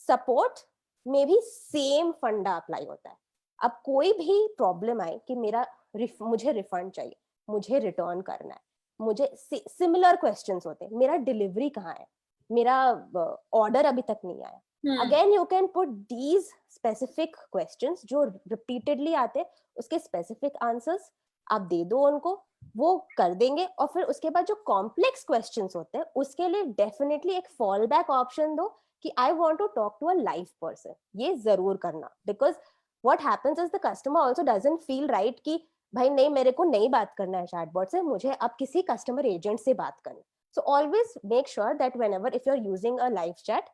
Support में भी same फंडा apply होता है. अब कोई भी problem आए कि मुझे रिफंड चाहिए, मुझे रिटर्न करना है, मुझे सिमिलर क्वेश्चंस होते हैं, मेरा डिलीवरी कहाँ है, मेरा ऑर्डर अभी तक नहीं आया. Again you can put these specific questions जो रिपीटेडली आते हैं, उसके स्पेसिफिक आंसर्स आप दे दो उनको, वो कर देंगे. और फिर उसके बाद जो कॉम्प्लेक्स क्वेश्चंस होते हैं उसके लिए डेफिनेटली एक फॉल बैक ऑप्शन दो कि I want to talk to a live person. ये जरूर करना, because what happens is the customer also doesn't feel right कि भाई नहीं, मेरे को नहीं बात करना है चैटबॉट से, मुझे अब किसी कस्टमर एजेंट से बात करना. So always make sure that whenever if you are using a live chat,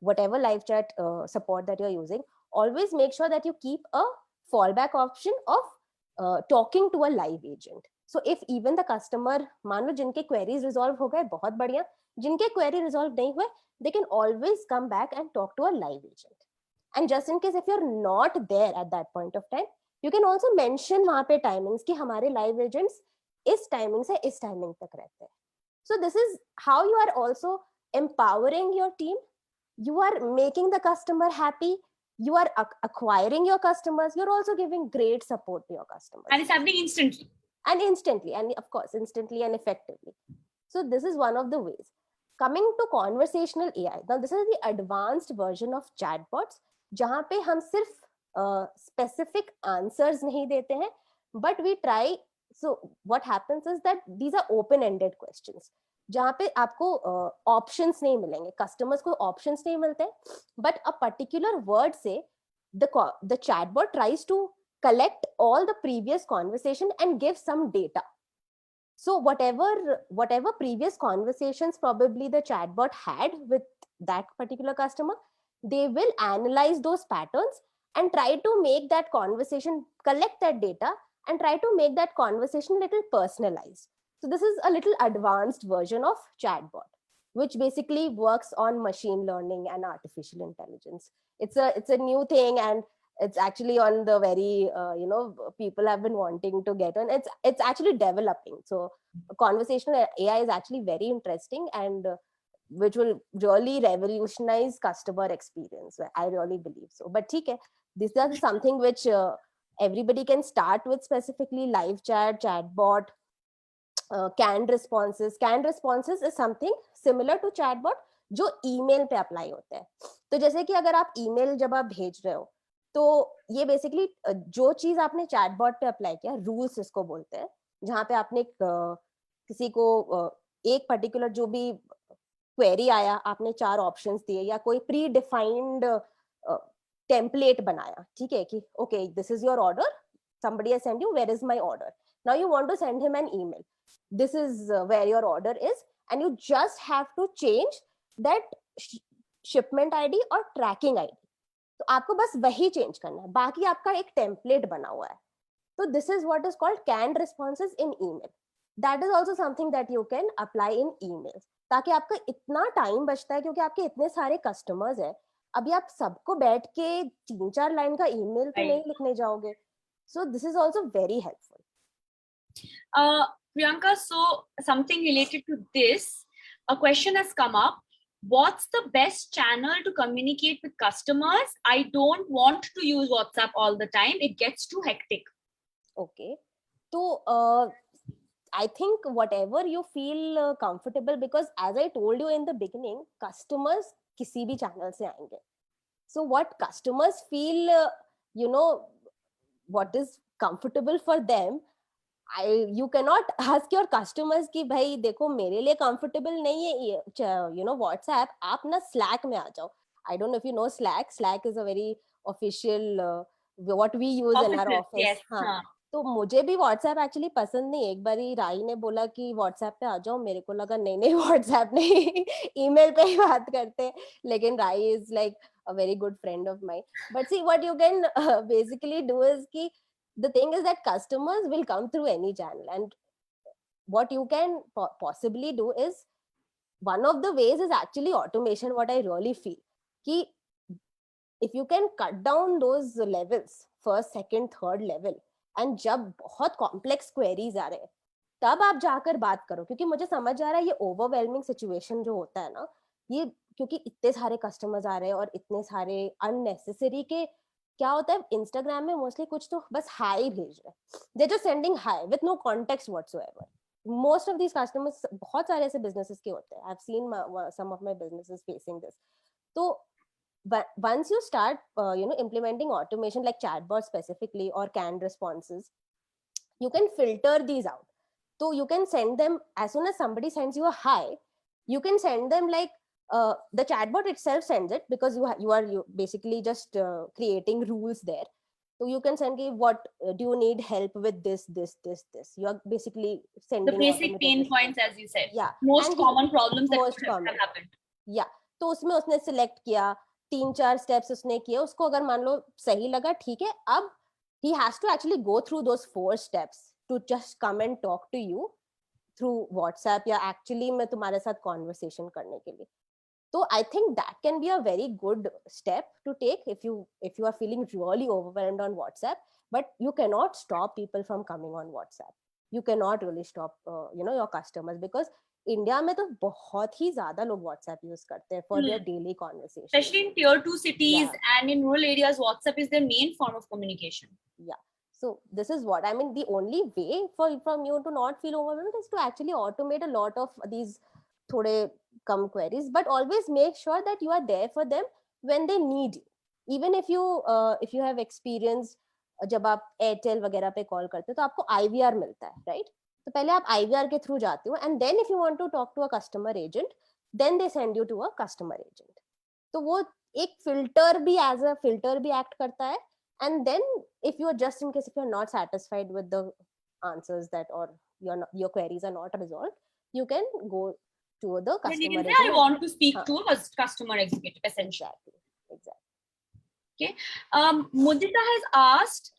whatever live chat support that you're using, always make sure that you keep a fallback option of talking to a live agent. So if even the customer, मान लो जिनके queries resolve हो गए, बहुत बढ़िया. जिनके query resolve नहीं हुए, they can always come back and talk to a live agent. And just in case if you're not there at that point of time, you can also mention वहाँ पे timings कि हमारे live agents इस timing से इस timing तक रहते हैं. So this is how you are also empowering your team. You are making the customer happy. You are acquiring your customers. You're also giving great support to your customers. And it's happening instantly. And instantly, and of course, instantly and effectively. So this is one of the ways. Coming to conversational AI. Now, this is the advanced version of chatbots, जहाँ पे हम सिर्फ specific answers नहीं देते हैं, but we try. So what happens is that these are open-ended questions, जहाँ पे आपको options नहीं मिलेंगे, customers को options नहीं मिलते, but a particular word से the chatbot tries to collect all the previous conversation and give some data. So whatever previous conversations probably the chatbot had with that particular customer, they will analyze those patterns and try to make that conversation, collect that data and try to make that conversation a little personalized. So this is a little advanced version of chatbot, which basically works on machine learning and artificial intelligence. It's a new thing, and it's actually on the very people have been wanting to get on. It's actually developing. So conversational AI is actually very interesting, and which will really revolutionize customer experience. I really believe so. But okay, this is something which everybody can start with, specifically live chat, chatbot, canned responses. Canned responses is something similar to chatbot जो email पे apply होता है. तो जैसे कि अगर आप email जब आप भेज रहे हो, तो ये बेसिकली जो चीज आपने चैटबॉट पे अप्लाई किया, रूल्स इसको बोलते हैं, जहाँ पे आपने किसी को एक पर्टिकुलर जो भी क्वेरी आया, आपने 4 ऑप्शंस दिए या कोई प्री डिफाइंड टेम्पलेट बनाया, ठीक है, कि okay this is your order, somebody has sent you, where is my order? Now you want to send him an email, this is where your order is, and you just have to change that shipment ID और tracking ID. तो आपको बस वही change करना है, बाकी आपका एक टेम्पलेट बना हुआ है. तो this is what is called canned responses in email. That is also something that you can apply in email, ताकि आपका इतना टाइम बचता है, क्योंकि आपके इतने सारे कस्टमर्स हैं. अभी आप सबको बैठ के 3-4 लाइन का ईमेल तो नहीं लिखने जाओगे. So this is also very helpful. Priyanka, so something related to this, a question has come up. What's the best channel to communicate with customers? I don't want to use WhatsApp all the time. It gets too hectic. Okay. So I think whatever you feel comfortable, because as I told you in the beginning, customers किसी भी channel से आएंगे. So what customers feel, what is comfortable for them, you cannot ask your customers कि भाई देखो मेरे लिए comfortable नहीं है ये WhatsApp, आप ना Slack में आ जाओ. I don't know if you know Slack. Slack is a very official what we use in our office. Yes. हाँ. तो मुझे भी WhatsApp एक्चुअली पसंद नहीं. एक बार राई ने बोला कि WhatsApp पे आ जाओ, मेरे को लगा नहीं WhatsApp नहीं, ईमेल पे ही बात करते हैं. लेकिन राई is like a very good friend of mine. But see, what you can basically do is कि the thing is that customers will come through any channel, and what you can possibly do is, one of the ways is actually automation. What I really feel कि if you can cut down those levels, first, second, third level, and जब बहुत complex queries आ रहे हैं, तब आप जाकर बात करो. क्योंकि मुझे समझ आ रहा है ये overwhelming situation जो होता है ना, ये क्योंकि इतने सारे customers आ रहे हैं और इतने सारे unnecessary के क्या होता है, इंस्टाग्राम में मोस्टली कुछ तो बस हाई भेज रहे हैं, they just sending hi with no context whatsoever. Most of these customers बहुत सारे ऐसे बिजनेसेस के होते हैं. I have seen some of my businesses facing this. तो once you start implementing automation like chatbot specifically or canned responses, you can filter these out. So you can send them, as soon as somebody sends you a hi, you can send them like the chatbot itself sends it, because you are basically just creating rules there. So you can send what do you need help with this. You are basically sending the basic pain points, as you said. Yeah, most common problems that have happened. Yeah. तो उसमें उसने select किया, 3-4 steps उसने किए, उसको अगर मान लो सही लगा, ठीक है, अब he has to actually go through those 4 steps to just come and talk to you through WhatsApp या actually मैं तुम्हारे साथ conversation करने के लिए. So I think that can be a very good step to take if you are feeling really overwhelmed on WhatsApp. But you cannot stop people from coming on WhatsApp. You cannot really stop your customers, because India में तो बहुत ही ज्यादा लोग WhatsApp use करते हैं for their daily conversation, especially in tier 2 cities and in rural areas. WhatsApp is their main form of communication. Yeah, so this is what I mean. The only way for from you to not feel overwhelmed is to actually automate a lot of these thode come queries, but always make sure that you are there for them when they need you. Even if you have experienced, जब आप Airtel वगैरह पे call करते हो तो आपको IVR मिलता है, राइट? तो पहले आप आईवीआर के थ्रू जाते हो, and then if you want to talk to a customer agent, then they send you to a customer agent. तो वो एक फिल्टर भी, एज अ फिल्टर भी एक्ट करता है. And then if you are, just in case if you're not satisfied with the answers that, or your queries are not resolved, you can go to the Then you customer can say, I agent. want to speak to a customer executive, essentially. Exactly. Okay. Mudita has asked,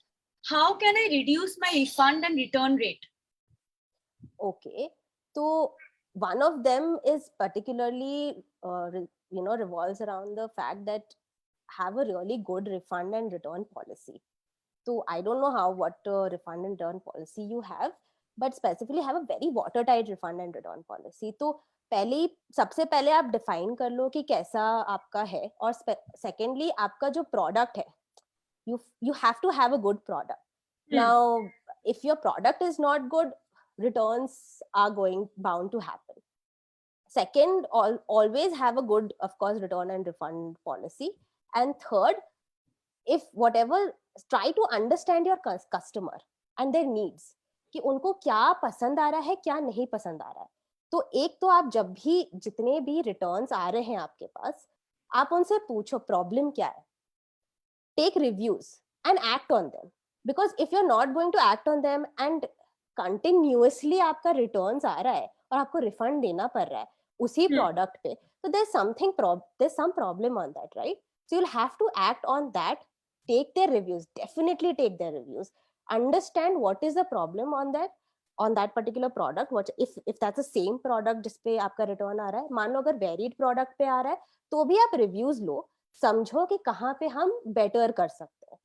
how can I reduce my refund and return rate? Okay, so one of them is particularly revolves around the fact that have a really good refund and return policy. So I don't know what refund and return policy you have, but specifically have a very watertight refund and return policy. तो सबसे पहले आप define कर लो कि कैसा आपका है, और सेकेंडली आपका जो प्रोडक्ट है, you have to have a good product. Now if your product is not good, returns are bound to happen. Second, always have a good, of course, return and refund policy. And third, if whatever, try to understand your customer and their needs, कि उनको क्या पसंद आ रहा है, क्या नहीं पसंद आ रहा है. तो एक तो आप जब भी, जितने भी रिटर्न्स आ रहे हैं आपके पास, आप उनसे पूछो प्रॉब्लम क्या है. Take reviews and act on them, because if you're not going to act on them and continuously आपका returns आ रहा है और आपको refund देना पड़ रहा है उसी product पे, so there's some problem on that, right? So you'll have to act on that. Take their reviews, definitely take their reviews, understand what is the problem on that particular product. What if that's the same product जिसपे आपका return आ रहा है, मान लो अगर varied product पे आ रहा है तो भी आप reviews लो, समझो कि कहाँ पे हम better कर सकते हैं.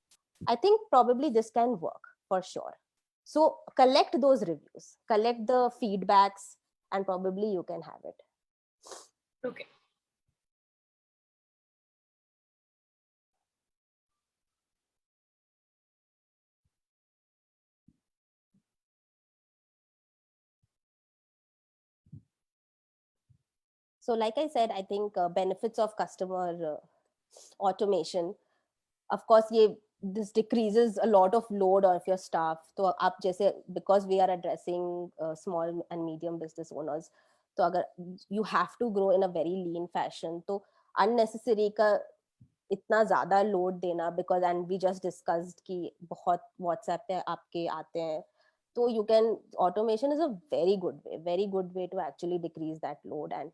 I think probably this can work for sure. So collect those reviews, collect the feedbacks, and probably you can have it. Okay. So like I said, I think benefits of customer automation, of course this decreases a lot of load of your staff. तो आप जैसे, because we are addressing small and medium business owners, तो अगर you have to grow in a very lean fashion, तो unnecessary का इतना ज्यादा load देना, because and we just discussed कि बहुत WhatsApp पे आपके आते हैं, तो you can, automation is a very good way to actually decrease that load and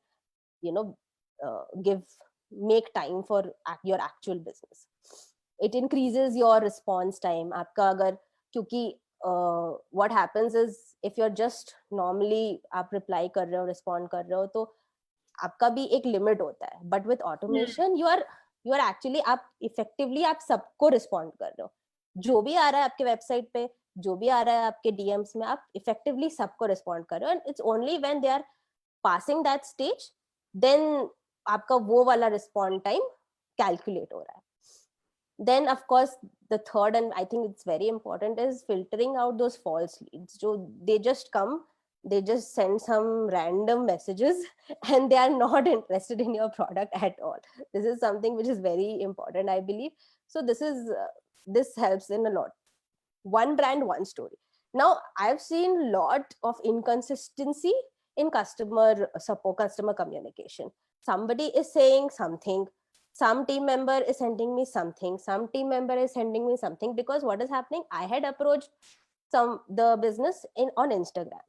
make time for your actual business. It increases your response time. आपका अगर, क्योंकि what happens is if you're just normally आप reply कर रहे हो, respond कर रहे हो, तो आपका भी एक limit होता है. But with automation you are actually, आप effectively आप सबको respond कर रहे हो. जो भी आ रहा है आपके वेबसाइट पे, जो भी आ रहा है आपके DMs में, आप effectively सबको respond कर रहे हो. And it's only when they are passing that stage, then आपका वो वाला respond time calculate हो रहा है. Then of course the third, and I think it's very important, is filtering out those false leads. So they just come, they just send some random messages and they are not interested in your product at all. This is something which is very important, I believe. So this helps in a lot. One brand, one story. Now I've seen lot of inconsistency in customer support, customer communication. Somebody is saying something, some team member is sending me something, some team member is sending me something, because what is happening, I had approached the business on Instagram.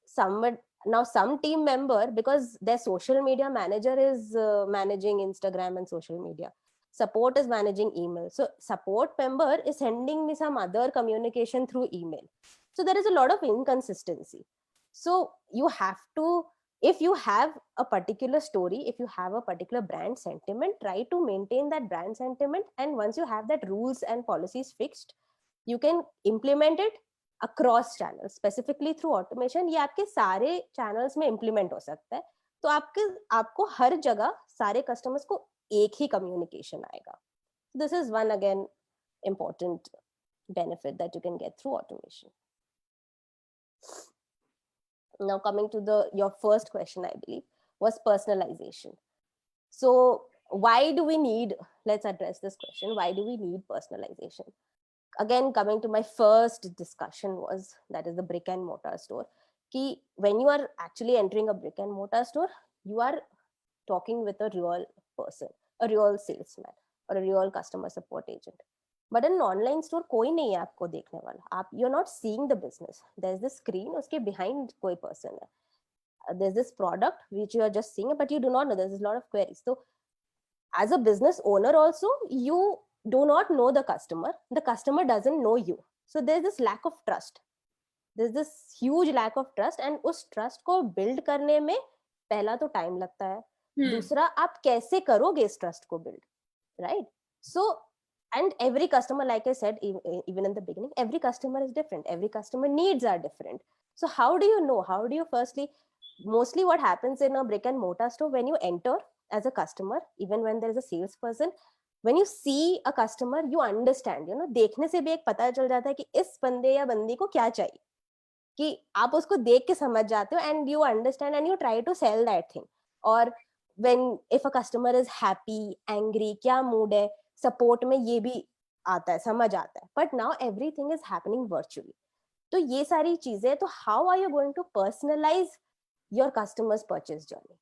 Some team member, because their social media manager is managing Instagram and social media, support is managing email, so support member is sending me some other communication through email. So there is a lot of inconsistency. So you have to, if you have a particular story, if you have a particular brand sentiment, try to maintain that brand sentiment, and once you have that rules and policies fixed, you can implement it across channel, specifically through automation, ये आपके सारे channels में implement हो सकता है. तो आपको हर जगह सारे कस्टमर्स को एक ही कम्युनिकेशन आएगा. This is one again important benefit that you can get through automation. Now coming to your first question, I believe, was personalization. So why do we need, let's address this question, why do we need personalization? Again, coming to my first discussion was, that is the brick and mortar store. Ki when you are actually entering a brick and mortar store, you are talking with a real person, a real salesman, or a real customer support agent. But in an online store, कोई नहीं है आपको देखने वाला. You're not seeing the business. There's this screen, उसके behind कोई person है. There's this product which you are just seeing, but you do not know. There's a lot of queries. So as a business owner also, you do not know the customer doesn't know you. So there's this lack of trust. There's this huge lack of trust, and उस trust को build करने में पहला तो time लगता है. दूसरा, आप कैसे करोगे इस trust को build, right? So, and every customer, like I said, even in the beginning, every customer is different. Every customer needs are different. So how do you know? How do you firstly, mostly what happens in a brick and mortar store, when you enter as a customer, even when there is a salesperson, when you see a customer, you understand, you know, देखने से भी एक पता चल जाता है कि इस बंदे या बंदी को क्या चाहिए, कि आप उसको देख के समझ जाते हो, and you understand and you try to sell that thing. Or when, if a customer is happy, angry, क्या mood है, support में ये भी आता है, समझ आता है. But now everything is happening virtually. तो ये सारी चीजें, तो how are you going to personalize your customer's purchase journey?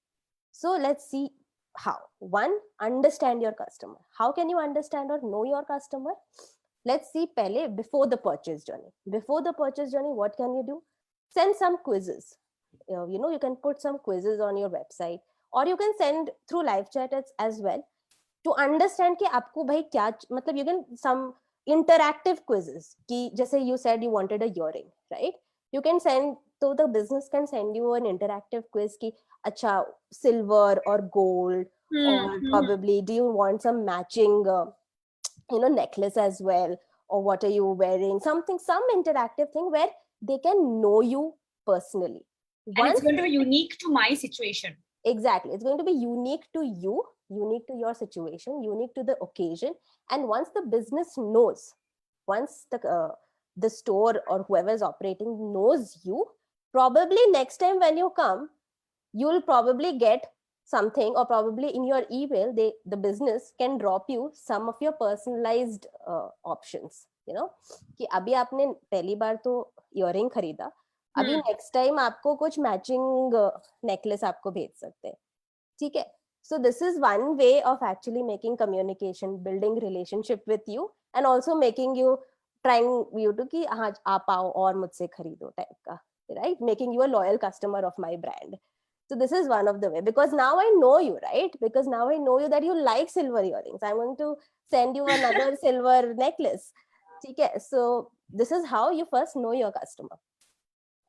So let's see how. One, understand your customer. How can you understand or know your customer? Let's see pehle before the purchase journey. Before the purchase journey, what can you do? Send some quizzes. You know, you can put some quizzes on your website, or you can send through live chat as well, to understand कि आपको भाई क्या, मतलब you can some interactive quizzes, कि जैसे you said you wanted a earring, right? You can send, so the business can send you an interactive quiz कि अच्छा silver or gold, or probably do you want some matching necklace as well, or what are you wearing, something, some interactive thing where they can know you personally. And it's going to be unique to my situation. Exactly, it's going to be unique to you, unique to your situation, unique to the occasion. And once the business knows, once the store or whoever is operating knows you, probably next time when you come, you'll probably get something, or probably in your email, the business can drop you some of your personalized options. You know, कि अभी आपने पहली बार तो earring खरीदा, अभी next time आपको कुछ matching necklace आपको भेज सकते हैं, ठीक है. So this is one way of actually making communication, building relationship with you, and also making you, trying you to कि हाँ आप आओ और मुझसे खरीदो टाइप का, right? Making you a loyal customer of my brand. So this is one of the way, because now I know you, right? Because now I know you that you like silver earrings. I'm going to send you another silver necklace. Okay, so this is how you first know your customer.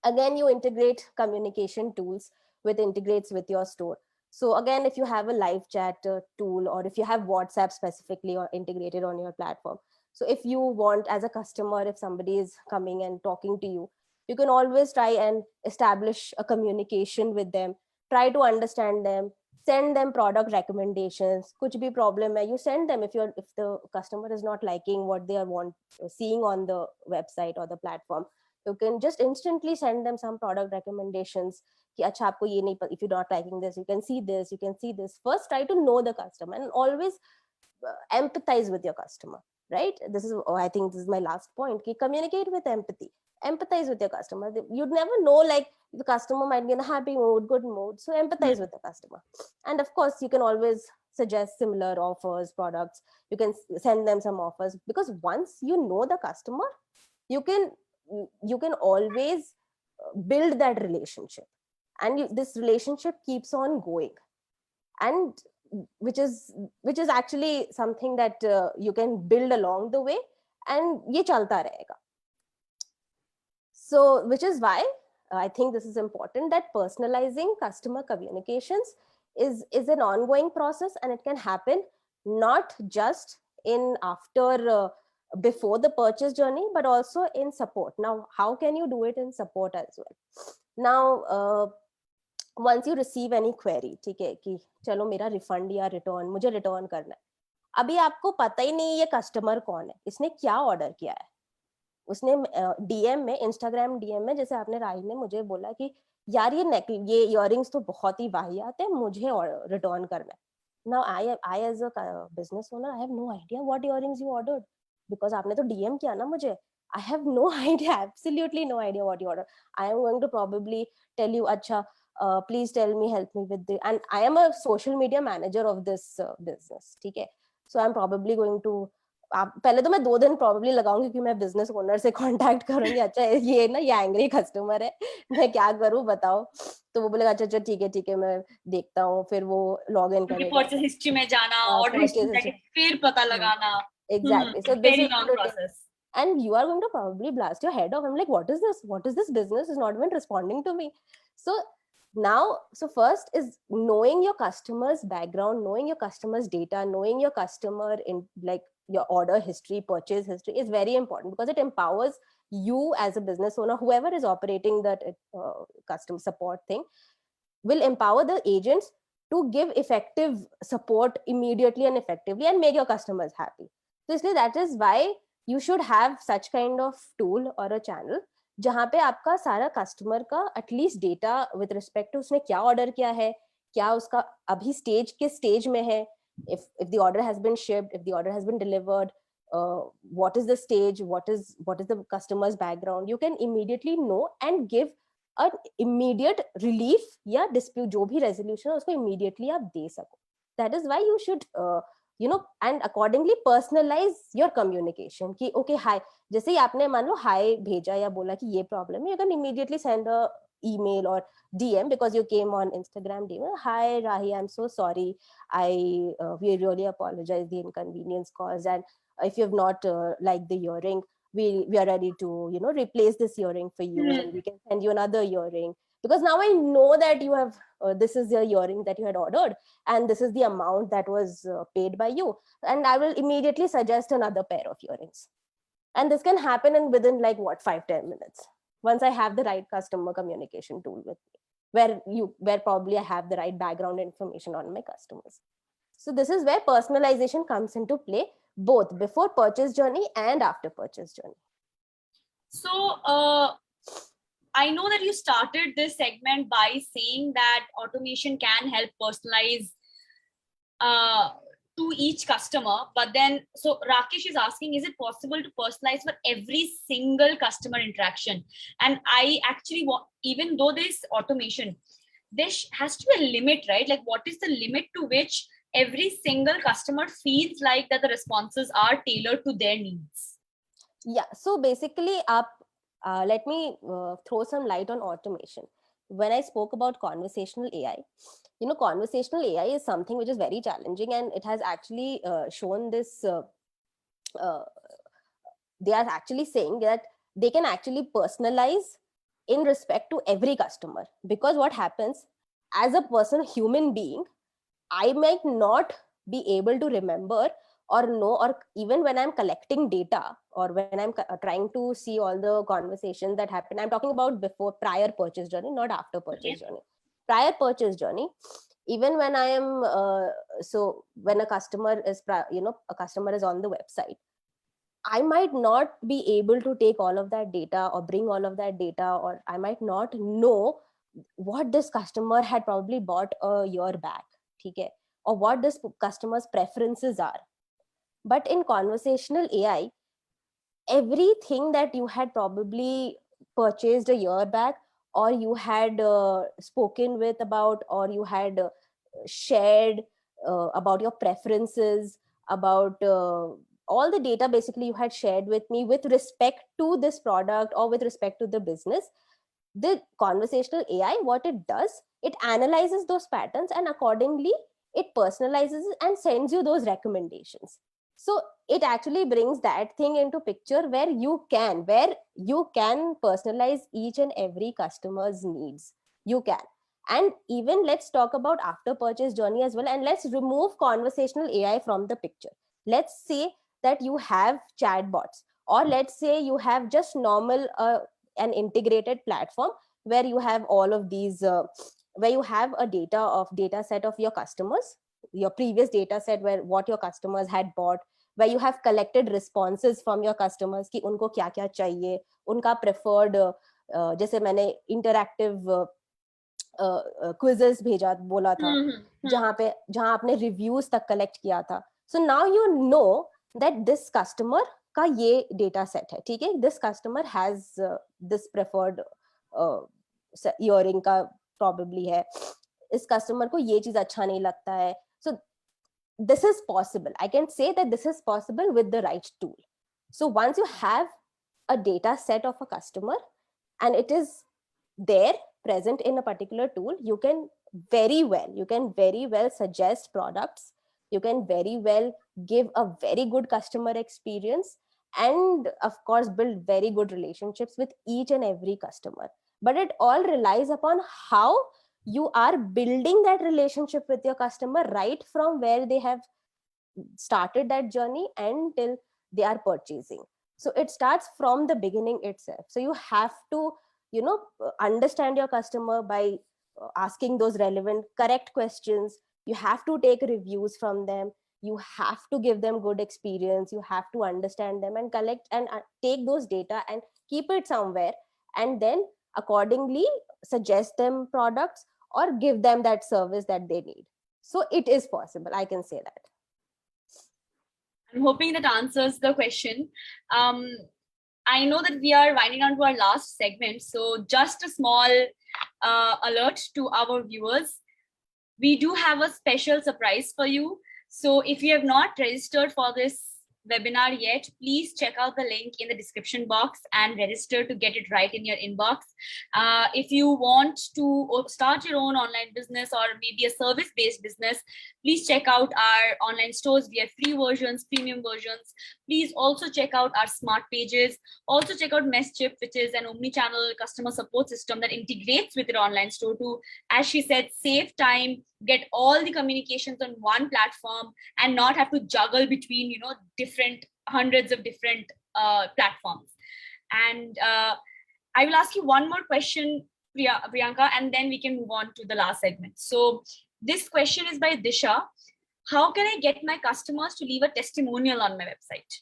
Again, you integrate communication tools integrates with your store. So again, if you have a live chat tool, or if you have WhatsApp specifically or integrated on your platform, so if you want, as a customer, if somebody is coming and talking to you, you can always try and establish a communication with them, try to understand them, send them product recommendations. Kuch bhi problem hai, you send them. If the customer is not liking what they are seeing on the website or the platform, you can just instantly send them some product recommendations. कि अच्छा आपको ये नहीं, if you're not liking this, you can see this, you can see this. First, try to know the customer, and always empathize with your customer, right? This is, I think this is my last point, कि communicate with empathy. Empathize with your customer. You'd never know, like the customer might be in a happy mood, good mood. So empathize with the customer. And of course, you can always suggest similar offers, products. You can send them some offers, because once you know the customer, you can always build that relationship, and this relationship keeps on going, and which is actually something that you can build along the way, and ye chalta rahega. So which is why I think this is important, that personalizing customer communications is an ongoing process, and it can happen not just in after before the purchase journey, but also in support. Now, how can you do it in support as well? Now, once you receive any query, ठीक है कि चलो मेरा refund या return मुझे return करना है, अभी आपको पता ही नहीं ये कस्टमर कौन है, इसने क्या ऑर्डर किया है, उसने डीएम में, इंस्टाग्राम डीएम में, जैसे आपने राही ने मुझे बोला कि यार ये इयररिंग्स तो बहुत ही वाहियात है, मुझे रिटर्न करना है. Now I as a business owner, I have no idea what earrings you ordered, because आपने तो DM किया ना मुझे. I have no idea, absolutely no idea what you ordered. I am going to probably tell you, अच्छा, please tell me, help me with the, and I am a social media manager of this business, ठीक है. So I'm probably going to, पहले तो मैं 2 दिन probably लगाऊंगी कि मैं business owner से contact करूंगी, अच्छा ये ना ये angry customer है, मैं क्या करूं बताओ. तो वो बोलेगा अच्छा अच्छा ठीक है मैं देखता हूँ, फिर वो लॉग इन करेगा, परचेज हिस्ट्री में जाना, ऑर्डर हिस्ट्री में जाके फिर पता लगाना. exactly. So this Very is long going to take, process. and you are going to probably blast your head off. I'm like, what is this business is not even responding to me. So now, so first is knowing your customer's background, knowing your customer's data, knowing your customer in like your order history, purchase history is very important, because it empowers you as a business owner, whoever is operating that customer support thing, will empower the agents to give effective support immediately and effectively and make your customers happy. So that is why you should have such kind of tool or a channel जहाँ पे आपका सारा customer का at least data with respect to उसने क्या order किया है, क्या उसका अभी स्टेज किस स्टेज में है, if the order has been shipped, if the order has been delivered, what is the stage, what is the customer's background, you can immediately know and give an immediate relief या dispute जो भी resolution है उसको immediately आप दे सको. That is why you should and accordingly personalize your communication कि okay hi, जैसे ही आपने मान लो hi भेजा या बोला कि ये problem है, you can immediately send a email or DM because you came on Instagram DM. Hi Rahi, I'm so sorry. We really apologize the inconvenience caused, and if you have not liked the earring, we are ready to replace this earring for you, and we can send you another earring, because now I know that you have this is your earring that you had ordered, and this is the amount that was paid by you, and I will immediately suggest another pair of earrings. And this can happen in within like what 5-10 minutes, once I have the right customer communication tool with me, where probably I have the right background information on my customers. So this is where personalization comes into play, both before purchase journey and after purchase journey. So I know that you started this segment by saying that automation can help personalize to each customer, but then so Rakesh is asking, is it possible to personalize for every single customer interaction? And I actually want, even though there is automation, there has to be a limit, right? Like what is the limit to which every single customer feels like that the responses are tailored to their needs? Yeah, so basically let me throw some light on automation. When I spoke about conversational AI, conversational AI is something which is very challenging, and it has actually shown this they are actually saying that they can actually personalize in respect to every customer, because what happens, as a person, human being, I might not be able to remember or know, or even when I'm collecting data, or when I'm trying to see all the conversations that happen, I'm talking about before, prior purchase journey, not after purchase journey. Prior purchase journey, even when I am so when a customer is a customer is on the website, I might not be able to take all of that data or bring all of that data, or I might not know what this customer had probably bought a year back, okay, or what this customer's preferences are. But in conversational AI, everything that you had probably purchased a year back, or you had spoken with about, or you had shared about your preferences, about all the data basically you had shared with me with respect to this product or with respect to the business, the conversational AI, what it does, it analyzes those patterns, and accordingly it personalizes and sends you those recommendations. So it actually brings that thing into picture where you can personalize each and every customer's needs. You can. And even let's talk about after purchase journey as well, and let's remove conversational AI from the picture. Let's say that you have chatbots, or let's say you have just normal an integrated platform where you have all of these where you have a data set of your customers, your previous data set, where what your customers had bought, where you have collected responses from your customers कि उनको क्या क्या चाहिए, उनका preferred जैसे मैंने interactive quizzes भेजा बोला था, जहां आपने रिव्यूज तक कलेक्ट किया था. So now you know that this customer का ये डेटा सेट है, ठीक है, this customer has this preferred earring का प्रॉबेबली है, इस कस्टमर को ये चीज अच्छा नहीं लगता है. सो this is possible. I can say that this is possible with the right tool. So once you have a data set of a customer and it is there present in a particular tool, you can very well suggest products, you can very well give a very good customer experience, and of course build very good relationships with each and every customer. But it all relies upon how you are building that relationship with your customer right from where they have started that journey until they are purchasing. So it starts from the beginning itself. So you have to, understand your customer by asking those relevant correct questions. You have to take reviews from them, you have to give them good experience, you have to understand them and collect and take those data and keep it somewhere, and then accordingly suggest them products or give them that service that they need. So it is possible, I can say that. I'm hoping that answers the question. I know that we are winding down to our last segment, so just a small alert to our viewers. We do have a special surprise for you. So if you have not registered for this webinar yet, please check out the link in the description box and register to get it right in your inbox. If you want to start your own online business or maybe a service-based business, please check out our online stores. We have free versions, premium versions. Please also check out our smart pages. Also check out Messchip, which is an omni-channel customer support system that integrates with your online store to, as she said, save time, get all the communications on one platform, and not have to juggle between different hundreds of different platforms. And I will ask you one more question, Priyanka, and then we can move on to the last segment. So this question is by Disha. How can I get my customers to leave a testimonial on my website?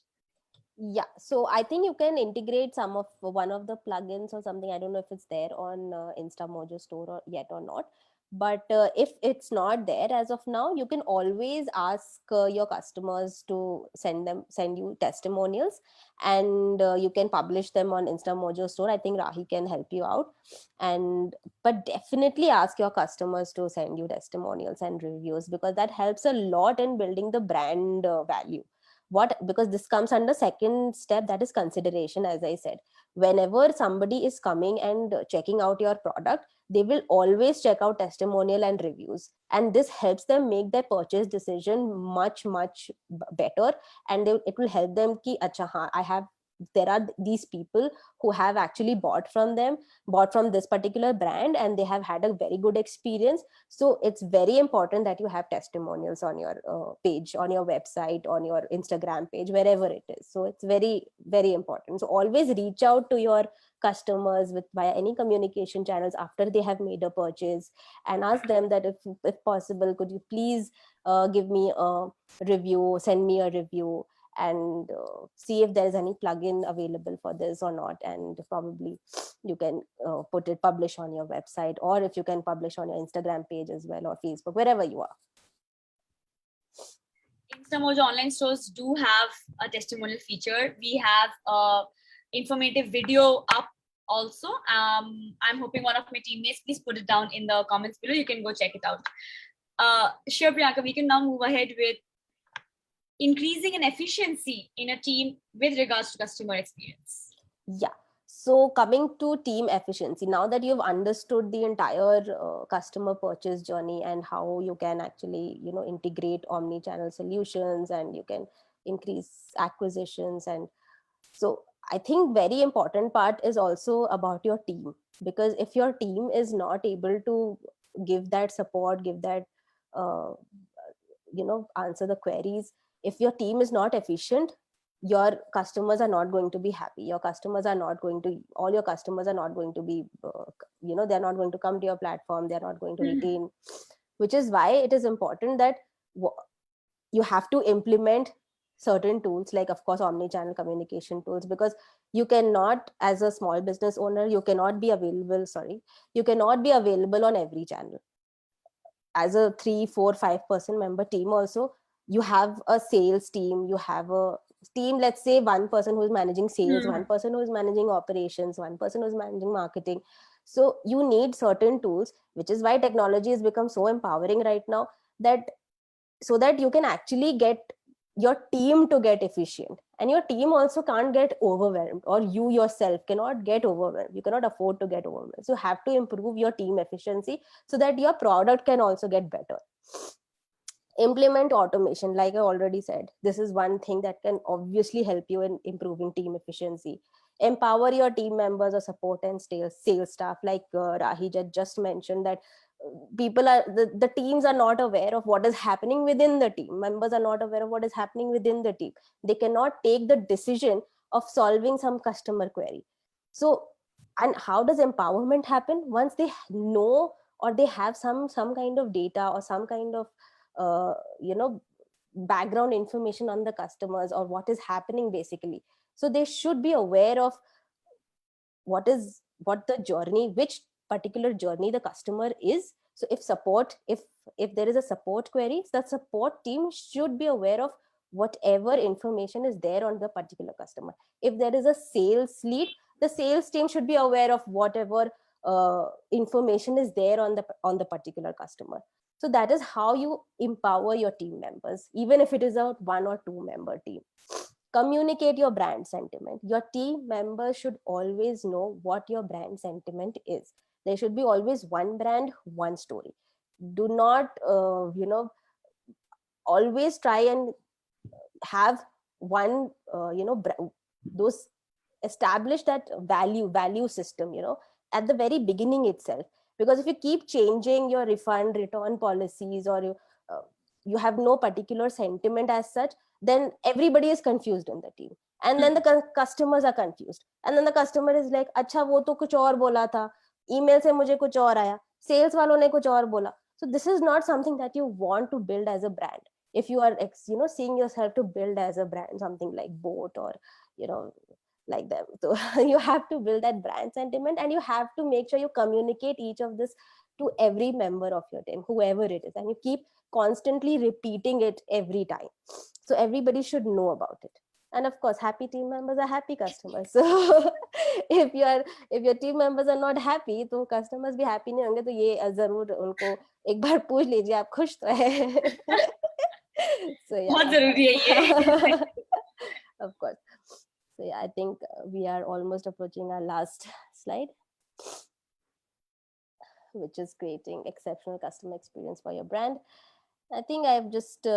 Yeah, so I think you can integrate one of the plugins or something. I don't know if it's there on InstaMojo store yet or not. But if it's not there as of now, you can always ask your customers to send you testimonials, and you can publish them on InstaMojo store. I think Rahi can help you out. But definitely ask your customers to send you testimonials and reviews, because that helps a lot in building the brand value. Because this comes under second step, that is consideration. As I said, whenever somebody is coming and checking out your product, they will always check out testimonial and reviews, and this helps them make their purchase decision much better. And it will help them ki acha ha, there are these people who have actually bought from this particular brand, and they have had a very good experience. So it's very important that you have testimonials on your page, on your website, on your Instagram page, wherever it is. So it's very, very important. So always reach out to your customers via any communication channels after they have made a purchase, and ask them that if possible, could you please give me a review, send me a review, and see if there's any plugin available for this or not. And probably you can publish on your website, or if you can publish on your Instagram page as well, or Facebook, wherever you are. InstaMojo online stores do have a testimonial feature. We have a informative video up also. I'm hoping one of my teammates, please put it down in the comments below. You can go check it out. Sure, Priyanka, we can now move ahead with increasing an efficiency in a team with regards to customer experience. Yeah. So coming to team efficiency, now that you've understood the entire customer purchase journey and how you can actually, integrate omni-channel solutions, and you can increase acquisitions. And so I think very important part is also about your team, because if your team is not able to give that support, give that, answer the queries, if your team is not efficient, your customers are not going to be happy. Your customers are not going to, all your customers are not going to be, they're not going to come to your platform. They're not going to retain, which is why it is important that you have to implement certain tools, like of course omni-channel communication tools, because you cannot, as a small business owner, you cannot be available, you cannot be available on every channel. As a 3 4 5 person member team also, you have a sales team, you have a team, let's say one person who is managing sales, one person who is managing operations, one person who is managing marketing. So you need certain tools, which is why technology has become so empowering right now, that so that you can actually get your team to get efficient, and your team also can't get overwhelmed, or you yourself cannot get overwhelmed. You cannot afford to get overwhelmed, so you have to improve your team efficiency so that your product can also get better. Implement automation, like I already said, this is one thing that can obviously help you in improving team efficiency. Empower your team members or support and sales staff, like Rahi just mentioned, that people are, the teams are not aware of what is happening within the team. Members are not aware of what is happening within the team. They cannot take the decision of solving some customer query. So, and how does empowerment happen? Once they know, or they have some kind of data, or some kind of uh, you know background information on the customers, or what is happening basically. So they should be aware of what the journey, which particular journey the customer is. So if there is a support query, the support team should be aware of whatever information is there on the particular customer. If there is a sales lead, the sales team should be aware of whatever information is there on the particular customer. So that is how you empower your team members, even if it is a 1 or 2 member team. Communicate your brand sentiment. Your team members should always know what your brand sentiment is. There should be always one brand, one story. Do not always try and have one those establish that value system, at the very beginning itself. Because if you keep changing your refund return policies, or you have no particular sentiment as such, then everybody is confused in the team, and then the customers are confused, and then the customer is like, acha wo to kuch aur bola tha, email se mujhe kuch aur aaya, sales walon ne kuch aur bola. So this is not something that you want to build as a brand. If you are seeing yourself to build as a brand something like boat, or you know like them, so you have to build that brand sentiment, and you have to make sure you communicate each of this to every member of your team, whoever it is, and you keep constantly repeating it every time, so everybody should know about it. And of course, happy team members are happy customers. So if your team members are not happy, तो customers भी happy नहीं होंगे. तो ये जरूर उनको एक बार पूछ लीजिए, आप खुश तो है. So yeah. बहुत जरूरी है ये. Of course. So yeah, I think we are almost approaching our last slide, which is creating exceptional customer experience for your brand. I think I've just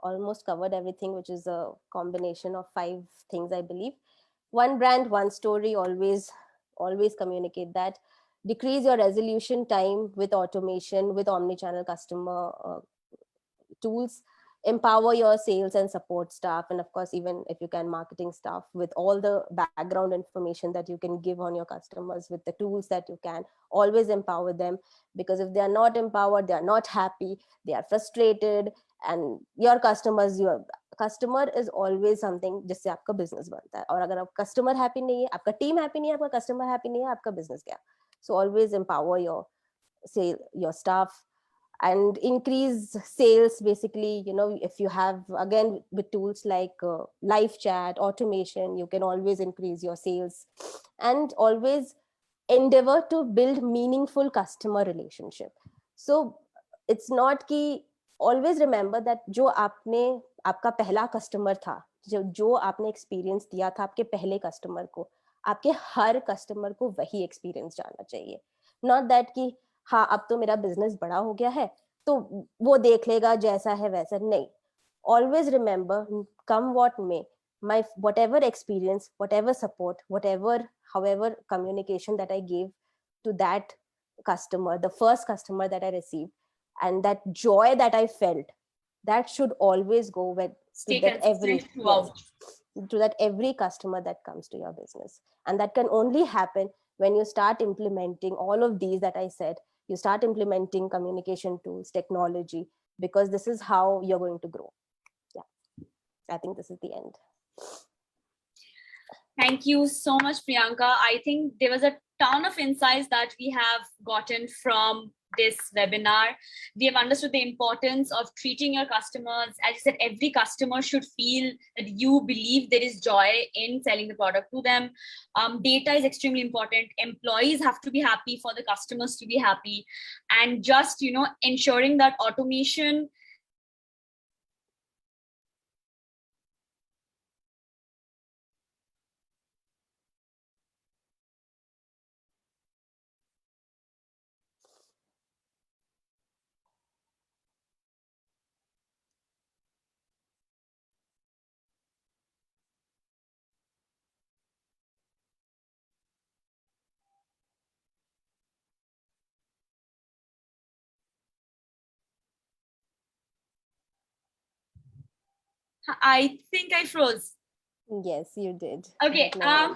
almost covered everything, which is a combination of 5 things, I believe. One brand, one story, always communicate that. Decrease your resolution time with automation, with omni-channel customer tools. Empower your sales and support staff, and of course, even if you can, marketing staff, with all the background information that you can give on your customers, with the tools that you can. Always empower them, because if they are not empowered, they are not happy, they are frustrated, and your customer is always something जिससे आपका business बनता है. और अगर आप customer happy नहीं है, आपका team happy नहीं है, आपका customer happy नहीं है, आपका business क्या? So always empower your staff, and increase sales. Basically, if you have, again, with tools like live chat automation, you can always increase your sales. And always endeavor to build meaningful customer relationship. So it's not कि, always remember that जो आपका पहला customer था, जो आपने experience दिया था आपके पहले कस्टमर को, आपके हर कस्टमर को वही एक्सपीरियंस जाना चाहिए. नॉट दैट कि हाँ अब तो मेरा बिजनेस बड़ा हो गया है तो वो देख लेगा जैसा है वैसा. नहीं. Always remember, come what may, my whatever experience, whatever support, however communication that I gave to that customer, the first customer that I received, and that joy that I felt, that should always go with Stay that every. consistent throughout. to that every customer that comes to your business. And that can only happen when you start implementing all of these that I said. You start implementing communication tools, technology, because this is how you're going to grow. Yeah, I think this is the end. Thank you so much, Priyanka. I think there was a ton of insights that we have gotten from this webinar. We have understood the importance of treating your customers. As you said, every customer should feel that you believe there is joy in selling the product to them. Data is extremely important. Employees have to be happy for the customers to be happy. And just, ensuring that automation I think I froze. Yes, you did. Okay. But no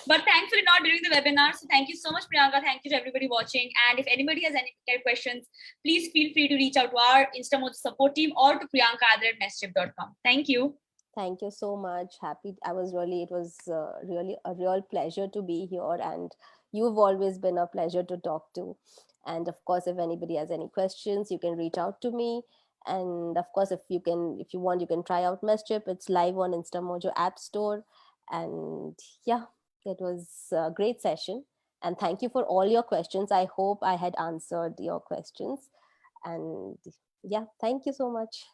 But thankfully not during the webinar. So thank you so much, Priyanka. Thank you to everybody watching. And if anybody has any questions, please feel free to reach out to our InstaMojo support team or to priyanka@messchip.com. Thank you. Thank you so much. Happy. It was really a real pleasure to be here. And you've always been a pleasure to talk to. And of course, if anybody has any questions, you can reach out to me. And of course, if you want, you can try out Messchip. It's live on InstaMojo App Store. And yeah, it was a great session. And thank you for all your questions. I hope I had answered your questions. And yeah, thank you so much.